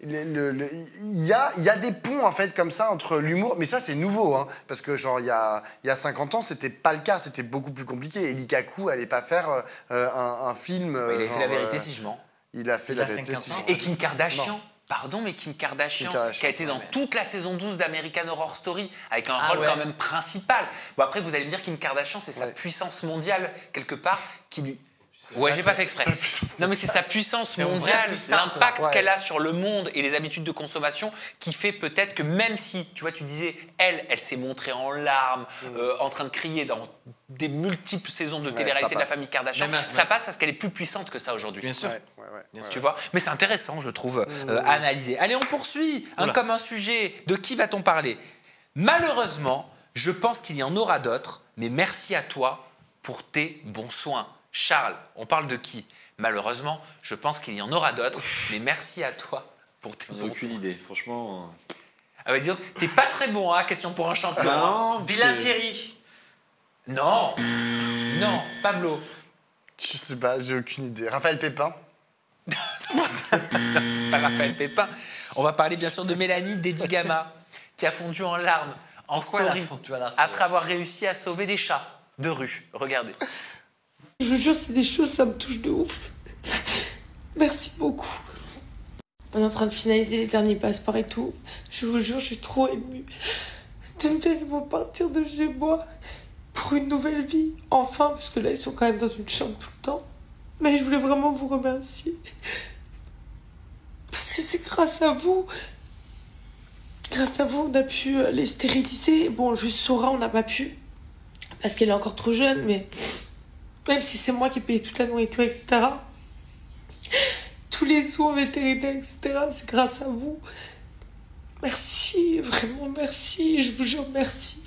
il y a des ponts en fait comme ça entre l'humour, mais ça c'est nouveau, hein, parce que genre il y a 50 ans c'était pas le cas, c'était beaucoup plus compliqué. Et Likaku allait pas faire un film. Il avait genre, fait La Vérité si je mens. Il a fait Il La a Vérité 50 si ans. je Et Kim Kardashian. Non. Pardon, mais Kim Kardashian, Kardashian, qui a été dans toute la saison 12 d'American Horror Story, avec un Ah rôle ouais. quand même principal. Bon, après, vous allez me dire Kim Kardashian, c'est sa Ouais. puissance mondiale, quelque part, qui lui... Ouais, j'ai pas fait exprès. Non, mais c'est sa puissance une vraie mondiale, puissance, l'impact ouais. qu'elle a sur le monde et les habitudes de consommation qui fait peut-être que même si, tu vois, tu disais, elle s'est montrée en larmes, en train de crier dans des multiples saisons de télé-réalité ça de la passe. famille Kardashian, Même ça passe parce qu'elle est plus puissante que ça aujourd'hui. Bien sûr. Tu vois, mais c'est intéressant, je trouve, à analyser. Allez, on poursuit. Comme un sujet. De qui va-t-on parler? Malheureusement, je pense qu'il y en aura d'autres, mais merci à toi pour tes bons soins. Charles, on parle de qui? Malheureusement, je pense qu'il y en aura d'autres, mais merci à toi pour tes J'en ai bons aucune soins. idée, franchement. Ah bah dis donc, t'es pas très bon, hein, question pour un champion. Non, Dylan Thierry. Non, non, Pablo. Je sais pas, j'ai aucune idée. Raphaël Pépin. Non, c'est pas Raphaël Pépin. On va parler bien sûr de Mélanie Dedigama, qui a fondu en larmes, en Pourquoi elle a story, fondu en larmes, après avoir réussi à sauver des chats de rue. Regardez. Je vous jure, c'est des choses, ça me touche de ouf. Merci beaucoup. On est en train de finaliser les derniers passeports et tout. Je vous jure, je suis trop émue de me dire qu'ils vont partir de chez moi pour une nouvelle vie. Enfin, parce que là, ils sont quand même dans une chambre tout le temps. Mais je voulais vraiment vous remercier. Parce que c'est grâce à vous. Grâce à vous, on a pu les stériliser. Bon, juste Sora, on n'a pas pu. Parce qu'elle est encore trop jeune, mais... Même si c'est moi qui paye toute la nourriture, etc. Tous les soins vétérinaires, etc. C'est grâce à vous. Merci, vraiment merci. Je vous jure merci.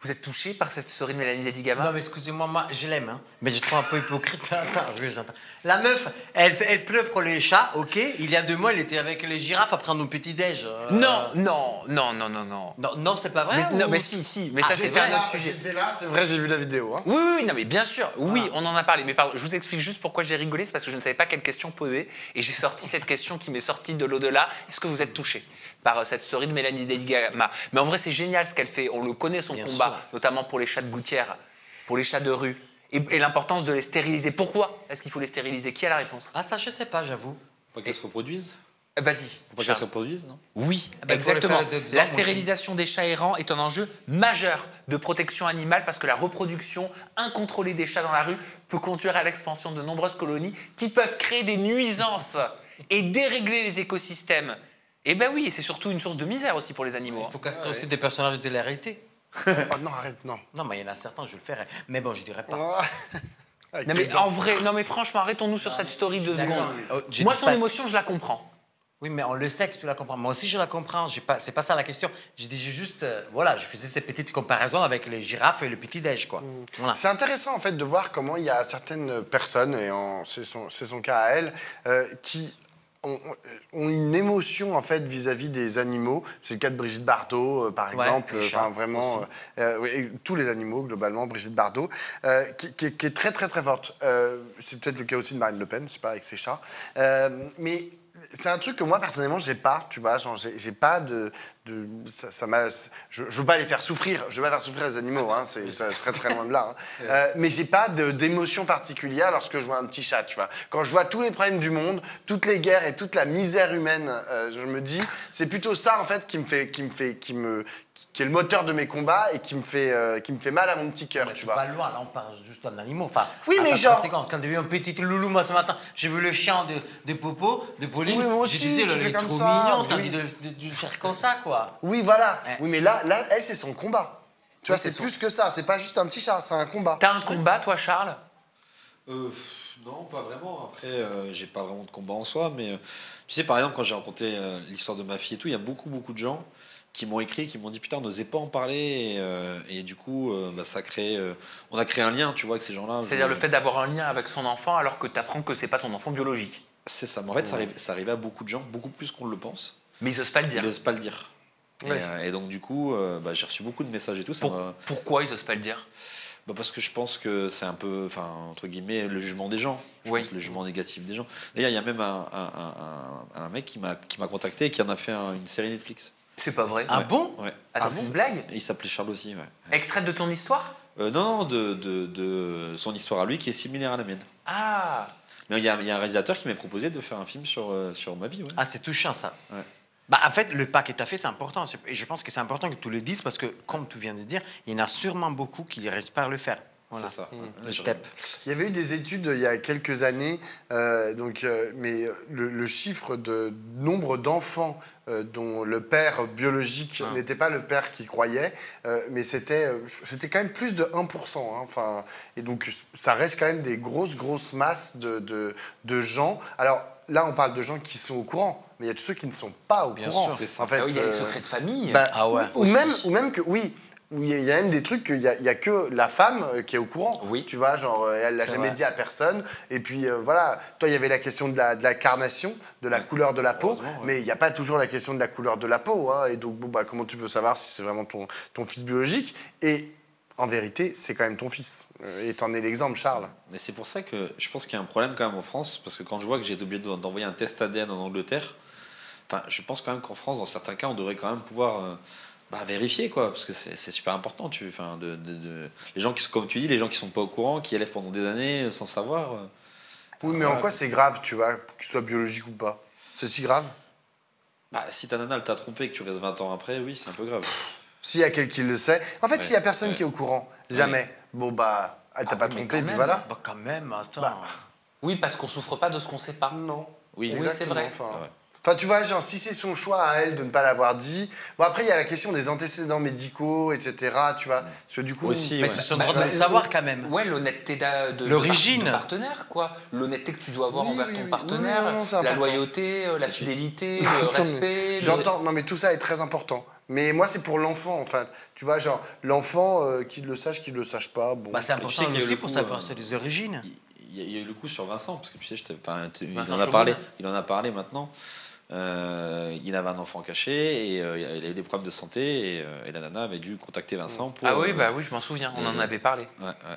Vous êtes touché par cette story de Mélanie Dedigama? Non, mais excusez-moi, moi, je l'aime, hein. Mais je trouve un peu hypocrite. Attends, j'entends. La meuf, elle pleure pour les chats, ok. Il y a 2 mois, elle était avec les girafes à prendre nos petit-déj. Non. Non, c'est pas vrai. Mais, non, ou- mais si, mais Ah, ça c'est c'était vrai, un autre sujet. J'étais là, c'est vrai, j'ai vu la vidéo. Hein. Oui, non, mais bien sûr, oui, on en a parlé. Mais pardon, je vous explique juste pourquoi j'ai rigolé, c'est parce que je ne savais pas quelle question poser. Et j'ai sorti cette question qui m'est sortie de l'au-delà. Est-ce que vous êtes touché par cette story de Mélanie Dedigama? Mais en vrai, c'est génial ce qu'elle fait. On le connaît, son Bien combat, sûr. notamment pour les chats de gouttière, pour les chats de rue. Et l'importance de les stériliser. Pourquoi est-ce qu'il faut les stériliser? Qui a la réponse? Ah, ça, je sais pas, j'avoue. Faut pas qu'elles se reproduisent. Vas-y. Faut pas qu'elles Charles. se reproduisent, non? Oui, ben, il faut le exactement. faire aux exemples, La moi, stérilisation des chats errants est un enjeu majeur de protection animale parce que la reproduction incontrôlée des chats dans la rue peut conduire à l'expansion de nombreuses colonies qui peuvent créer des nuisances et dérégler les écosystèmes. Et ben oui, et c'est surtout une source de misère aussi pour les animaux. Il faut castrer aussi des personnages de télé-réalité. Oh non, arrête, non. Non, mais il y en a certains, je le ferai. Mais bon, je dirais pas. Non mais en vrai, non mais franchement, arrêtons-nous sur cette story 2 d'accord. secondes. Oh, j'ai Moi, dit son pas- émotion, je la comprends. Oui, mais on le sait que tu la comprends. Moi aussi, je la comprends. C'est pas ça la question. J'ai dit juste, voilà, je faisais cette petite comparaison avec les girafes et le petit-déj, quoi. Voilà. C'est intéressant en fait de voir comment il y a certaines personnes, et c'est son cas à elle, qui ont une émotion en fait vis-à-vis des animaux. C'est le cas de Brigitte Bardot, par exemple. Enfin, vraiment, et tous les animaux globalement. Brigitte Bardot, qui est très très très forte. C'est peut-être le cas aussi de Marine Le Pen, je sais pas, avec ses chats. Mais c'est un truc que moi personnellement j'ai pas, tu vois, genre j'ai pas je veux pas les faire souffrir, je veux pas faire souffrir les animaux, hein, c'est très très loin de là. Hein. Mais j'ai pas d'émotion particulière lorsque je vois un petit chat, tu vois. Quand je vois tous les problèmes du monde, toutes les guerres et toute la misère humaine, je me dis, c'est plutôt ça en fait qui est le moteur de mes combats et qui me fait mal à mon petit cœur, tu vois. Pas loin, là on parle juste d'un animal. Enfin, oui, mais genre... Quand tu as vu un petit loulou, moi ce matin, j'ai vu le chien de Popo, de Pauline, oui, je disais, il est trop mignon, t'as dit de le faire comme ça, quoi. Oui, voilà. Ouais. Oui, mais là, elle, c'est son combat. Tu vois, c'est plus que ça, c'est pas juste un petit chat, c'est un combat. T'as un combat, toi, Charles? Non, pas vraiment. Après, j'ai pas vraiment de combat en soi, mais tu sais, par exemple, quand j'ai raconté l'histoire de ma fille et tout, il y a beaucoup de gens qui m'ont écrit, qui m'ont dit putain, on n'osait pas en parler, et du coup, ça crée, on a créé un lien, tu vois, avec ces gens-là. C'est-à-dire le fait d'avoir un lien avec son enfant alors que tu apprends que c'est pas ton enfant biologique. C'est ça. Mais en fait, ça arrivait à beaucoup de gens, beaucoup plus qu'on le pense. Mais ils osent pas le dire. Ils osent pas le dire. Ouais. Et donc du coup, j'ai reçu beaucoup de messages et tout. Pourquoi ils osent pas le dire? Parce que je pense que c'est un peu, enfin, entre guillemets, le jugement des gens. Je pense, le jugement négatif des gens. D'ailleurs, il y a même un mec qui m'a contacté et qui en a fait une série Netflix. C'est pas vrai. Ah bon? Ouais. Attends, c'est une blague? Et il s'appelait Charles aussi, ouais. Extraite de ton histoire? Non, de son histoire à lui qui est similaire à la mienne. Ah. Mais il y a un réalisateur qui m'a proposé de faire un film sur ma vie, ouais. Ah, c'est touchant, ça. Ouais. En fait, le pas que tu as fait, c'est important. Et je pense que c'est important que tu le dises parce que, comme tu viens de dire, il y en a sûrement beaucoup qui n'arrivent pas à le faire. Voilà. C'est ça. Le step. Il y avait eu des études il y a quelques années, mais le chiffre de nombre d'enfants dont le père biologique n'était pas le père qui croyait, mais c'était quand même plus de 1%. Hein, enfin, et donc, ça reste quand même des grosses masses de gens. Alors là, on parle de gens qui sont au courant. Mais il y a tous ceux qui ne sont pas au courant. Sûr, en fait, il y a les secrets de famille. Ou même que, oui, il y a même des trucs qu'il n'y a que la femme qui est au courant. Oui. Tu vois, genre, elle l'a jamais dit à personne. Et puis, voilà, toi, il y avait la question de la carnation, de la couleur de la peau. Mais il n'y a pas toujours la question de la couleur de la peau. Hein, et donc, comment tu veux savoir si c'est vraiment ton fils biologique? Et en vérité, c'est quand même ton fils. Et t'en es l'exemple, Charles. Mais c'est pour ça que je pense qu'il y a un problème quand même en France. Parce que quand je vois que j'ai été obligé d'envoyer un test ADN en Angleterre, je pense quand même qu'en France, dans certains cas, on devrait quand même pouvoir vérifier, quoi, parce que c'est super important. Les gens qui sont, comme tu dis, les gens qui sont pas au courant, qui élèvent pendant des années sans savoir. Oui, mais en quoi c'est grave, tu vois, que ce soit biologique ou pas? C'est si grave? Si ta nana elle t'a trompé et que tu restes 20 ans après, oui, c'est un peu grave. S'il y a quelqu'un qui le sait. En fait, s'il y a personne qui est au courant, jamais. Bon, elle t'a pas trompé, puis voilà. Quand même, attends. Oui, parce qu'on souffre pas de ce qu'on sait pas. Non. Oui, c'est vrai. Enfin, tu vois, genre, si c'est son choix à elle de ne pas l'avoir dit. Bon, après, il y a la question des antécédents médicaux, etc. Tu vois. Parce que du coup. Aussi, mais c'est son droit de le savoir quand même. Ouais, l'honnêteté l'origine. de partenaire, quoi. L'honnêteté que tu dois avoir envers ton partenaire, la loyauté, la fidélité, le respect. J'entends, non, mais tout ça est très important. Mais moi, c'est pour l'enfant, en fait. Tu vois, genre, l'enfant, qu'il le sache, qu'il le sache pas. Bon. C'est important aussi pour savoir ses origines. Il y a eu le coup sur Vincent, parce que tu sais, il en a parlé maintenant. Il avait un enfant caché et il avait des problèmes de santé et la nana avait dû contacter Vincent pour... oui, je m'en souviens, on en avait parlé.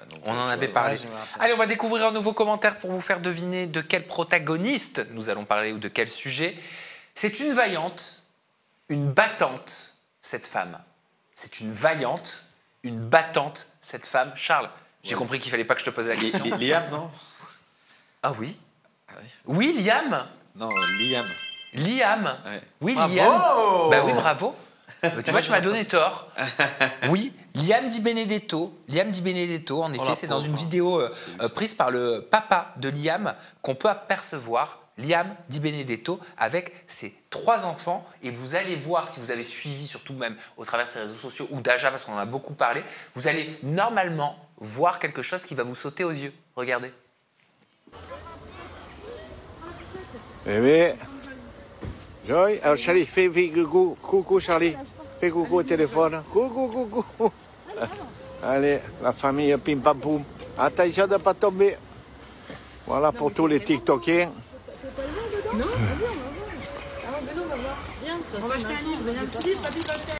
Donc, on en avait parlé. Allez, on va découvrir un nouveau commentaire pour vous faire deviner de quel protagoniste nous allons parler ou de quel sujet. C'est une vaillante, une battante, cette femme. C'est une vaillante, une battante, cette femme. Charles, j'ai compris qu'il fallait pas que je te pose la question. Liam, non? Ah oui? Oui, Liam? Non, Liam. Liam. Ouais. Oui, bravo. Liam. Oui, bravo. Tu vois, tu m'as donné tort. Oui, Liam Di Benedetto. En effet, c'est dans une vidéo prise par le papa de Liam qu'on peut apercevoir Liam Di Benedetto avec ses 3 enfants. Et vous allez voir, si vous avez suivi, surtout même au travers de ses réseaux sociaux ou d'Aja, parce qu'on en a beaucoup parlé, vous allez normalement voir quelque chose qui va vous sauter aux yeux. Regardez. Bébé. Joy, alors Charlie, fais coucou, coucou Charlie, fais coucou au téléphone, coucou. Allez, la famille pim pam poum, attention de ne pas tomber. Voilà pour tous les TikTokiens. On va acheter un livre, il y a un petit livre, papy va acheter.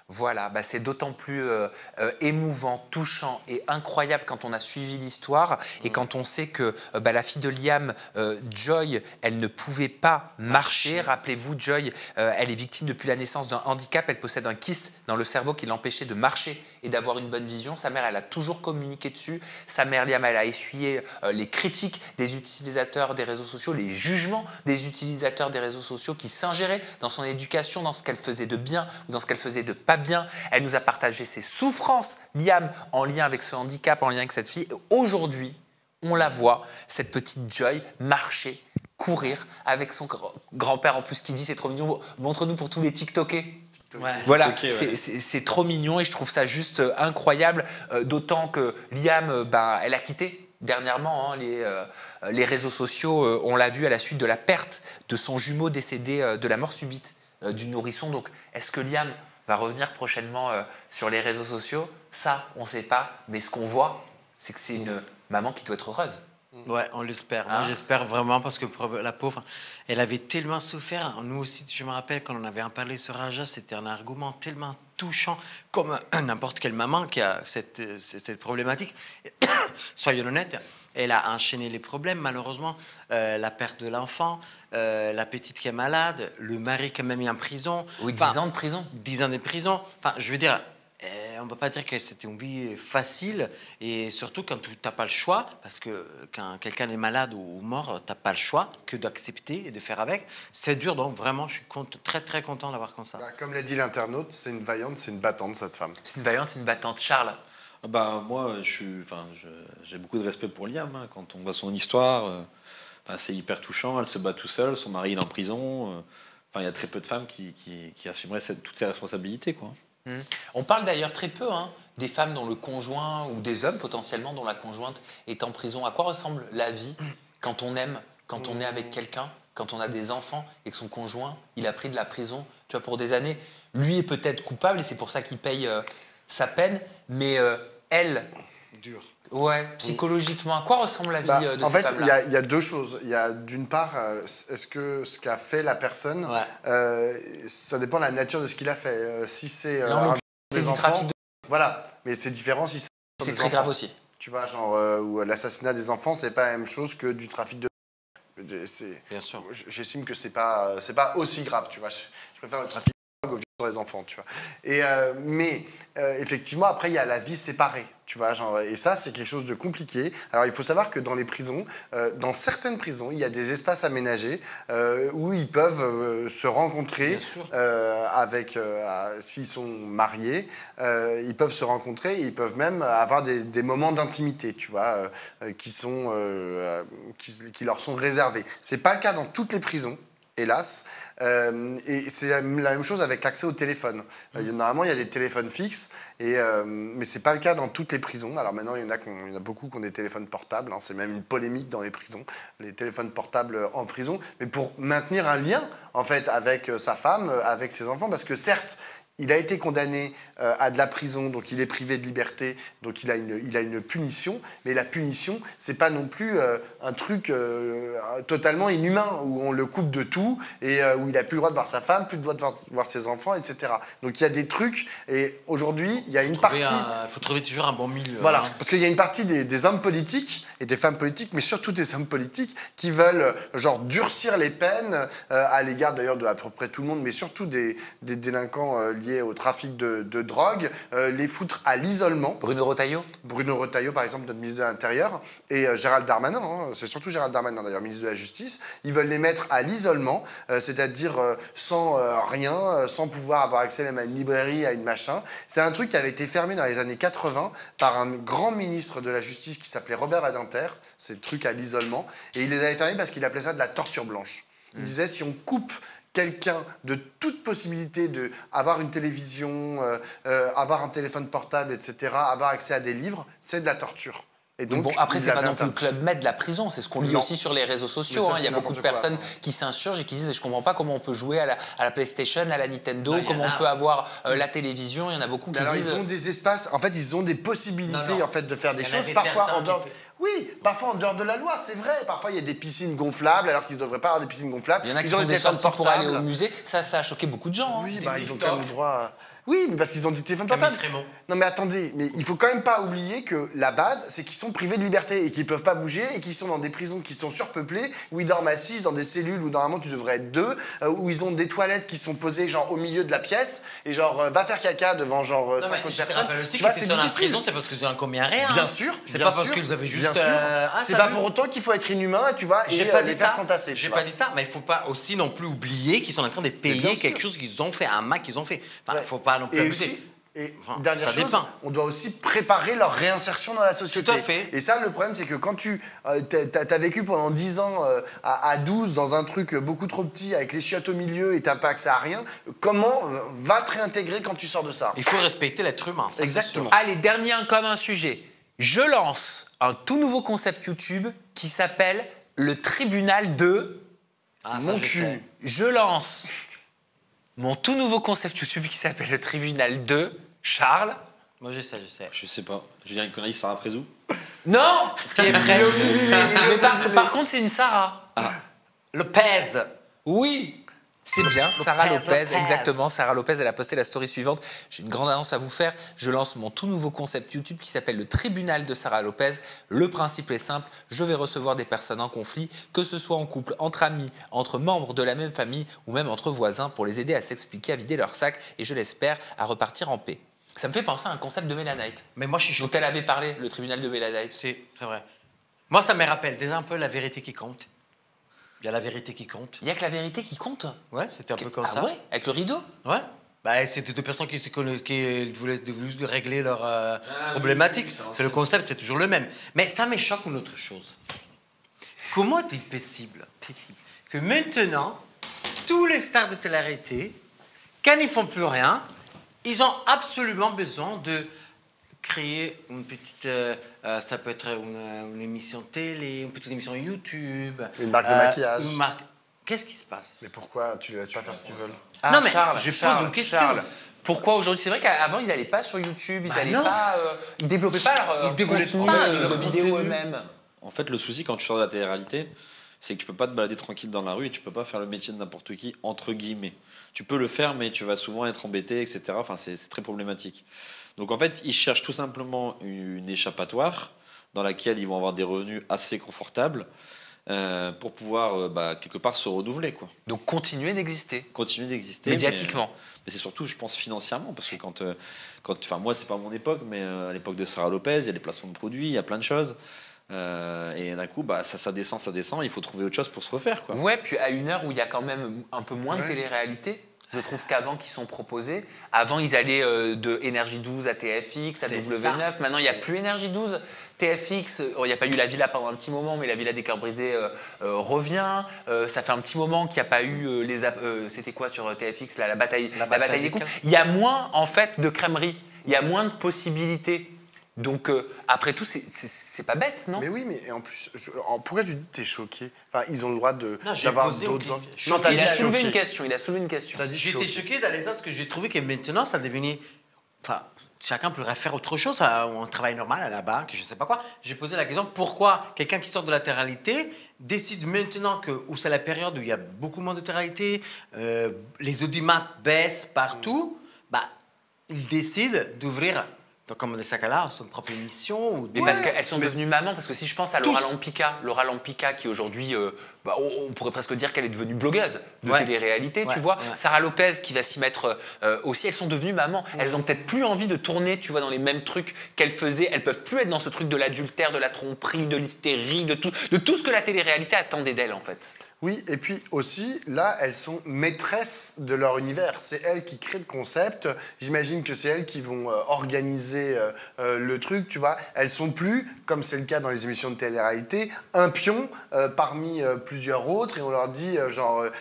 Voilà, bah c'est d'autant plus émouvant, touchant et incroyable quand on a suivi l'histoire et quand on sait que la fille de Liam, Joy, elle ne pouvait pas marcher. Rappelez-vous, Joy, elle est victime depuis la naissance d'un handicap. Elle possède un kyste dans le cerveau qui l'empêchait de marcher et d'avoir une bonne vision. Sa mère, elle a toujours communiqué dessus. Sa mère, Liam, elle a essuyé les critiques des utilisateurs des réseaux sociaux, les jugements des utilisateurs des réseaux sociaux qui s'ingéraient dans son éducation, dans ce qu'elle faisait de bien ou dans ce qu'elle faisait de pas bien. Elle nous a partagé ses souffrances, Liam, en lien avec ce handicap, en lien avec cette fille. Et aujourd'hui, on la voit, cette petite Joy, marcher, courir avec son grand-père en plus qui dit c'est trop mignon, montre-nous pour tous les TikTokers. Ouais. Voilà, TikTokers, c'est trop mignon et je trouve ça juste incroyable, d'autant que Liam, elle a quitté dernièrement les réseaux sociaux, on l'a vu à la suite de la perte de son jumeau décédé de la mort subite du nourrisson. Donc est-ce que Liam va revenir prochainement sur les réseaux sociaux? Ça, on ne sait pas, mais ce qu'on voit, c'est que c'est une maman qui doit être heureuse. Ouais, on l'espère. Moi, j'espère vraiment parce que la pauvre, elle avait tellement souffert. Nous aussi, je me rappelle quand on avait en parlé sur Raja, c'était un argument tellement touchant, comme n'importe quelle maman qui a cette problématique. Soyons honnêtes, elle a enchaîné les problèmes, malheureusement. La perte de l'enfant, la petite qui est malade, le mari qui est même mis en prison. Oui, 10 ans de prison. 10 ans de prison. Enfin, je veux dire, on ne va pas dire que c'était une vie facile, et surtout quand tu n'as pas le choix, parce que quand quelqu'un est malade ou mort, tu n'as pas le choix que d'accepter et de faire avec. C'est dur, donc vraiment, je suis très très content d'avoir comme ça. Comme l'a dit l'internaute, c'est une vaillante, c'est une battante, cette femme. C'est une vaillante, c'est une battante. Charles? Moi, j'ai beaucoup de respect pour Liam. Hein. Quand on voit son histoire, c'est hyper touchant. Elle se bat tout seule, son mari est en prison. Il y a très peu de femmes qui assumeraient toutes ces responsabilités, quoi. On parle d'ailleurs très peu des femmes dont le conjoint, ou des hommes potentiellement dont la conjointe est en prison. À quoi ressemble la vie quand on aime, quand on est avec quelqu'un, quand on a des enfants et que son conjoint, il a pris de la prison, tu vois, pour des années. Lui est peut-être coupable et c'est pour ça qu'il paye sa peine, mais elle... Dur. Ouais, psychologiquement, à quoi ressemble la vie de en ces fait, femmes-là? il y a deux choses. Il y a d'une part, est-ce que ce qu'a fait la personne, ça dépend de la nature de ce qu'il a fait. Si c'est des enfants, voilà. Mais c'est différent si c'est très grave aussi. Tu vois, genre où l'assassinat des enfants, c'est pas la même chose que du trafic de. Bien sûr. J'estime que c'est pas aussi grave. Tu vois, je préfère le trafic de drogue sur les enfants. Tu vois. Mais effectivement, après, il y a la vie séparée. Tu vois, et ça, c'est quelque chose de compliqué. Alors, il faut savoir que dans les prisons, dans certaines prisons, il y a des espaces aménagés où ils peuvent se rencontrer s'ils sont mariés, ils peuvent se rencontrer et ils peuvent même avoir des moments d'intimité, tu vois, qui leur sont réservés. C'est pas le cas dans toutes les prisons. Hélas. Et c'est la même chose avec l'accès au téléphone. Normalement, il y a des téléphones fixes, mais ce n'est pas le cas dans toutes les prisons. Alors maintenant, il y en a beaucoup qui ont des téléphones portables. C'est même une polémique dans les prisons, les téléphones portables en prison. Mais pour maintenir un lien, en fait, avec sa femme, avec ses enfants, parce que certes, il a été condamné à de la prison, donc il est privé de liberté, donc il a une punition. Mais la punition, c'est pas non plus un truc totalement inhumain, où on le coupe de tout, et où il n'a plus le droit de voir sa femme, plus le droit de voir ses enfants, etc. Donc il y a des trucs, et aujourd'hui, il y a une partie... Il faut trouver toujours un bon milieu. Voilà, parce qu'il y a une partie des hommes politiques, et des femmes politiques, mais surtout des hommes politiques, qui veulent durcir les peines, à l'égard d'ailleurs de à peu près tout le monde, mais surtout des délinquants liés au trafic de drogue, les foutre à l'isolement. Bruno Retailleau, par exemple, notre ministre de l'Intérieur, et Gérald Darmanin, c'est surtout Gérald Darmanin d'ailleurs, ministre de la Justice, ils veulent les mettre à l'isolement, c'est-à-dire sans rien, sans pouvoir avoir accès même à une librairie, à une machin. C'est un truc qui avait été fermé dans les années 80 par un grand ministre de la Justice qui s'appelait Robert Badinter, ces trucs à l'isolement, et il les avait fermés parce qu'il appelait ça de la torture blanche. Il disait, si on coupe quelqu'un de toute possibilité d'avoir une télévision, avoir un téléphone portable, etc., avoir accès à des livres, c'est de la torture. Et donc, après, c'est pas non plus le club med de la prison, c'est ce qu'on lit aussi sur les réseaux sociaux. Ça, il y a beaucoup de personnes qui s'insurgent et qui disent mais je comprends pas comment on peut jouer à la PlayStation, à la Nintendo, comment on peut avoir la télévision. Il y en a beaucoup qui disent. Ils ont des espaces, en fait, ils ont des possibilités En fait, de faire des choses, parfois Oui, parfois en dehors de la loi, c'est vrai. Parfois, il y a des piscines gonflables alors qu'ils ne devraient pas avoir des piscines gonflables. Il y en a qui ont font des téléphones sorties pour aller au portables. musée. Ça a choqué beaucoup de gens. Oui, Hein. bah, ils ont quand même le droit. Oui, mais parce qu'ils ont des téléphones portables. Non, mais attendez, mais il faut quand même pas oublier que la base, c'est qu'ils sont privés de liberté et qu'ils peuvent pas bouger et qu'ils sont dans des prisons qui sont surpeuplées, où ils dorment assis dans des cellules où normalement tu devrais être deux, où ils ont des toilettes qui sont posées genre au milieu de la pièce et genre va faire caca devant genre 50 Je te personnes. rappelle aussi Tu que vois, si c'est ils sont en difficile. prison, c'est parce qu'ils ont un commis rien. Bien sûr. C'est bien pas parce sûr, qu'ils avaient juste. bien sûr. C'est pas pour autant qu'il faut être inhumain, tu vois, et J'ai pas dit les faire ça. s'entasser. J'ai pas dit ça, mais il faut pas aussi non plus oublier qu'ils sont en train de bien payer sûr. quelque chose qu'ils ont fait, un Mac qu'ils ont fait. Enfin, Ouais. faut pas non plus Et abuser. aussi, et Enfin, dernière ça chose, dépend. on doit aussi préparer leur réinsertion dans la société. Tout à fait. Et ça, le problème, c'est que quand tu as vécu pendant 10 ans à 12 dans un truc beaucoup trop petit avec les chiottes au milieu et t'as pas accès à rien, comment va te réintégrer quand tu sors de ça? Il faut respecter l'être humain. Ça, c'est Exactement. sûr. Allez, dernier comme un sujet. Je lance un tout nouveau concept YouTube qui s'appelle le tribunal de... Ah, ça, Mon je cul. sais. Je lance mon tout nouveau concept YouTube qui s'appelle le tribunal de Charles. Moi, je sais, je sais. Je sais pas. Je dis une connerie, Sarah Prézou. Non. Qui est presque. Mais par contre, c'est une Sarah. Lopez. Oui. C'est bien, Sarah Lopez, Lopez. exactement. Sarah Lopez, elle a posté la story suivante. J'ai une grande annonce à vous faire. Je lance mon tout nouveau concept YouTube qui s'appelle le tribunal de Sarah Lopez. Le principe est simple. Je vais recevoir des personnes en conflit, que ce soit en couple, entre amis, entre membres de la même famille ou même entre voisins pour les aider à s'expliquer, à vider leur sac et je l'espère, à repartir en paix. Ça me fait penser à un concept de Mélanite. Mais moi, je suis dont choqué. elle avait parlé, le tribunal de Mélanite. C'est vrai. Moi, ça me rappelle déjà un peu la vérité qui compte. Il y a la vérité qui compte. Il n'y a que la vérité qui compte. Ouais, c'était un peu comme Ah ça. ouais, avec le rideau. Ouais. Bah, c'était deux personnes qui se connaissent, qui voulaient juste régler leur problématique. C'est le concept, c'est toujours le même. Mais ça me choque une autre chose. Comment est-il possible que maintenant, tous les stars de télé-réalité, quand ils font plus rien, ils ont absolument besoin de créer une petite, ça peut être une émission télé, une petite émission YouTube. Une marque de maquillage. Une marque. Qu'est-ce qui se passe? Mais pourquoi tu les laisses pas faire ce qu'ils veulent? Ah, Non, mais Charles, je pose Charles, une question. Charles. Pourquoi aujourd'hui? C'est vrai qu'avant, ils n'allaient pas sur YouTube, ils non. ils développaient pas leur Ils développaient contenu pas de leur vidéos contenu. eux-mêmes. En fait, le souci quand tu sors de la télé-réalité, c'est que tu peux pas te balader tranquille dans la rue et tu peux pas faire le métier de n'importe qui, entre guillemets. Tu peux le faire, mais tu vas souvent être embêté, etc. Enfin, c'est très problématique. Donc en fait, ils cherchent tout simplement une échappatoire dans laquelle ils vont avoir des revenus assez confortables pour pouvoir quelque part se renouveler, quoi. Donc continuer d'exister. Continuer d'exister. Médiatiquement. Mais c'est surtout, je pense, financièrement, parce que enfin moi, c'est pas mon époque, mais à l'époque de Sarah Lopez, il y a des placements de produits, il y a plein de choses. Et d'un coup, ça descend, il faut trouver autre chose pour se refaire, quoi. Ouais, puis à une heure où il y a quand même un peu moins de télé-réalité, je trouve qu'avant qu'ils sont proposés, avant ils allaient de Énergie 12 à TFX, à C'est W9, ça. maintenant il n'y a plus Énergie 12, TFX, il n'y a pas eu La Villa pendant un petit moment, mais La Villa des Cœurs Brisés revient, ça fait un petit moment qu'il n'y a pas eu c'était quoi sur TFX, la bataille des coups. Il y a moins en fait de crèmerie, il y a moins de possibilités. Donc, après tout, c'est pas bête, non? Mais oui, mais en plus, pourquoi tu dis que t'es choqué? Enfin, ils ont le droit j'ai d'avoir posé une d'autres... question. Non, t'as Il dit a soulevé choqué. une question, il a soulevé une question. T'as dit J'étais choqué dans les sens que j'ai trouvé que maintenant, ça devenait... Enfin, chacun pourrait faire autre chose, un travail normal à la banque, je sais pas quoi. J'ai posé la question, pourquoi quelqu'un qui sort de la télé-réalité décide maintenant où c'est la période où il y a beaucoup moins de télé-réalité, les audimat baissent partout, il décide d'ouvrir... Donc, comme dans ce cas-là, son propre émission ou Mais parce qu'elles sont devenues mamans, parce que si je pense à Laura Lampicka qui aujourd'hui, on pourrait presque dire qu'elle est devenue blogueuse de télé-réalité, tu vois. Sarah Lopez qui va s'y mettre aussi, elles sont devenues mamans. Elles ont peut-être plus envie de tourner, tu vois, dans les mêmes trucs qu'elles faisaient. Elles peuvent plus être dans ce truc de l'adultère, de la tromperie, de l'hystérie, de tout ce que la télé-réalité attendait d'elles, en fait. Oui, et puis aussi, là, elles sont maîtresses de leur univers. C'est elles qui créent le concept. J'imagine que c'est elles qui vont organiser le truc, tu vois. Elles sont plus, comme c'est le cas dans les émissions de télé-réalité, un pion parmi plusieurs autres. Et on leur dit,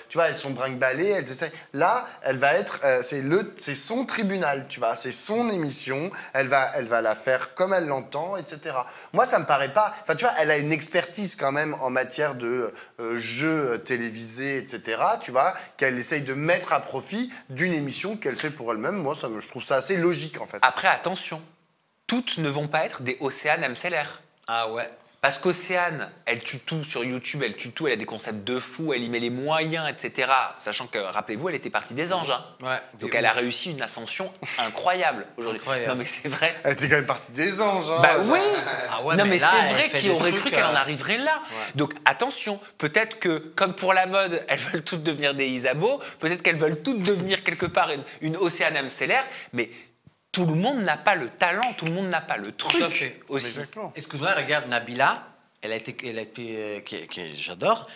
tu vois, elles sont brinque-ballées, elles essaient. Là, elle va être, c'est son tribunal, tu vois. C'est son émission. Elle va la faire comme elle l'entend, etc. Moi, ça me paraît pas... Enfin, tu vois, elle a une expertise quand même en matière de jeux télévisés, etc., tu vois, qu'elle essaye de mettre à profit d'une émission qu'elle fait pour elle-même. Moi, je trouve ça assez logique, en fait. Après, attention, toutes ne vont pas être des Océane Amseller. Ah ouais. Parce qu'Océane, elle tue tout sur YouTube, elle tue tout, elle a des concepts de fou, elle y met les moyens, etc. Sachant que, rappelez-vous, elle était partie des anges. Hein. Ouais, donc elle a réussi une ascension incroyable aujourd'hui. Non mais c'est vrai. Elle était quand même partie des anges. Hein, bah genre. oui. Ah ouais, non mais là, c'est vrai, qui aurait cru qu'elle en arriverait là. Ouais. Donc attention, peut-être que comme pour la mode, elles veulent toutes devenir des Isabeau, peut-être qu'elles veulent toutes devenir quelque part une Océane Amseller, mais tout le monde n'a pas le talent, tout le monde n'a pas le truc. Tout à fait. Aussi. Exactement. Excuse-moi, regarde Nabila, elle a été j'adore,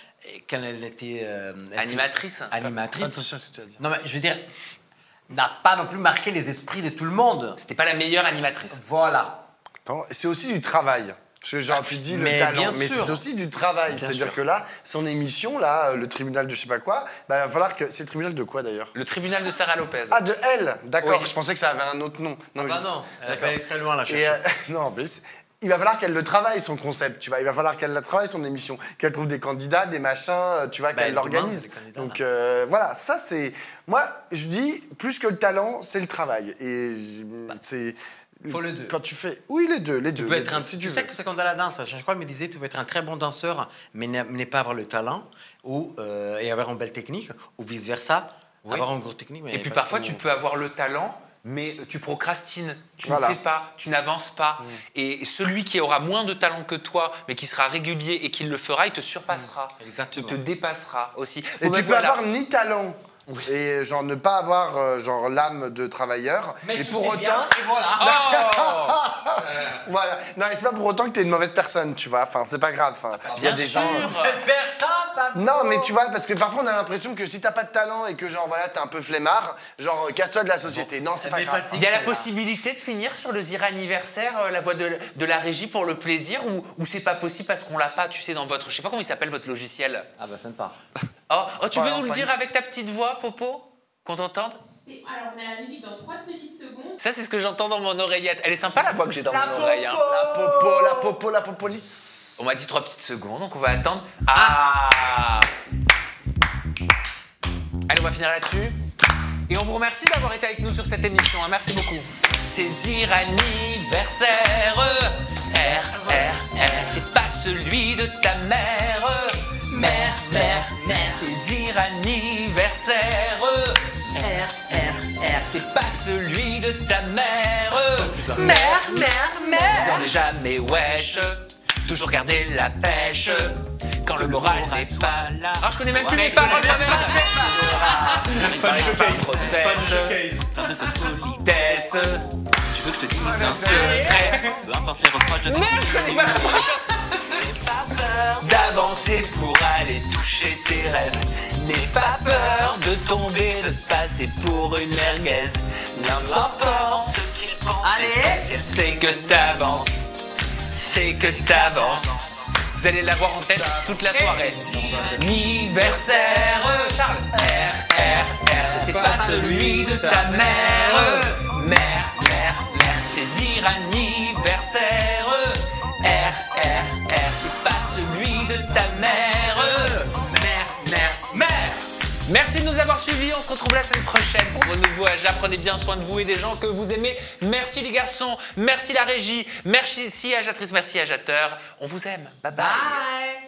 quand elle était Animatrice. Animatrice. Attention à ce que tu vas dire. Non mais je veux dire, n'a pas non plus marqué les esprits de tout le monde. C'était pas la meilleure animatrice. Voilà. Attends, c'est aussi du travail. Parce que j'aurais pu dire mais le talent, bien mais sûr. c'est aussi du travail. Bien C'est-à-dire sûr. que là, son émission, là, le tribunal de je sais pas quoi, bah, il va falloir que. C'est le tribunal de quoi d'ailleurs? Le tribunal de Sarah Lopez. Ah, de elle. D'accord. Oui. Je pensais que ça avait un autre nom. Non, mais Bah je- non, elle D'accord. va aller très loin là. Et, non, mais il va falloir qu'elle le travaille, son concept, tu vois. Il va falloir qu'elle le travaille, son émission. Qu'elle trouve des candidats, des machins, tu vois, Bah, qu'elle elle demande l'organise. des candidats, Donc, là. voilà, ça, c'est... Moi, je dis, plus que le talent, c'est le travail. Et c'est... Faut les deux. Quand tu fais... Oui, les deux, les deux. Tu peux les être deux, un, si tu tu sais veux. que c'est comme dans la danse. Je crois qu'elle me disait, tu peux être un très bon danseur, mais ne pas avoir le talent ou et avoir une belle technique, ou vice versa, Oui. avoir une grosse technique. Mais Et puis pas parfois, tout- tu peux avoir le talent, mais tu procrastines, tu Voilà. ne sais pas, tu n'avances pas. Et celui qui aura moins de talent que toi, mais qui sera régulier et qui le fera, il te surpassera, Exactement. te dépassera aussi. Et Bon, tu ben peux voilà. avoir ni talent, et genre ne pas avoir genre l'âme de travailleur, Mais et si pour c'est autant... bien, et voilà. Oh Voilà. Non, et c'est pas pour autant que t'es une mauvaise personne, tu vois. Enfin, c'est pas grave. Enfin, il y a bien des sûr. gens... Personne, Pablo. Non, mais tu vois, parce que parfois on a l'impression que si t'as pas de talent et que genre voilà, t'es un peu flemmard, genre casse-toi de la société. Non, c'est pas mais grave. fatigue. Il y a la C'est là. possibilité de finir sur le Zira anniversaire, la voix de la régie pour le plaisir, ou c'est pas possible parce qu'on l'a pas, tu sais, dans votre... Je sais pas comment il s'appelle votre logiciel. Ah bah sympa. Oh, tu veux Pas- nous le pas dire du tout. avec ta petite voix, Popo? Qu'on t'entende? Alors, on a la musique dans 30 petites secondes. Ça, c'est ce que j'entends dans mon oreillette. Elle est sympa, la voix que j'ai dans mon oreille. Hein. La popolis. On m'a dit 3 petites secondes, donc on va attendre. Ah Allez, on va finir là-dessus. Et on vous remercie d'avoir été avec nous sur cette émission. Hein. Merci beaucoup. C'est Zira anniversaire. R. C'est pas celui de ta mère. Mère. C'est Zira anniversaire. R. C'est pas celui de ta mère. Mère. On n'est jamais wesh. Toujours garder la pêche. Quand le moral n'est pas là. Ah, je connais même plus les paroles, Fan showcase. trop de Fan fesses. showcase. Politesse. Tu veux que je te dise Un secret. Peu importe les reproches de Merde, je connais pas la chanson. D'avancer pour aller toucher tes rêves. N'aie pas peur de tomber, de passer pour une merguez. L'important, ce qu'ils pensent, Allez. c'est que t'avances. C'est que t'avances. Vous allez l'avoir en tête toute la soirée. Anniversaire, Charles. R. C'est pas celui de ta mère. Mère. C'est Zira anniversaire. R. C'est pas celui de ta mère. Mère. Merci de nous avoir suivis. On se retrouve la semaine prochaine pour vos nouveaux AJA. Prenez bien soin de vous et des gens que vous aimez. Merci les garçons. Merci la régie. Merci ajatrice. Merci ajateur. On vous aime. Bye bye. Bye.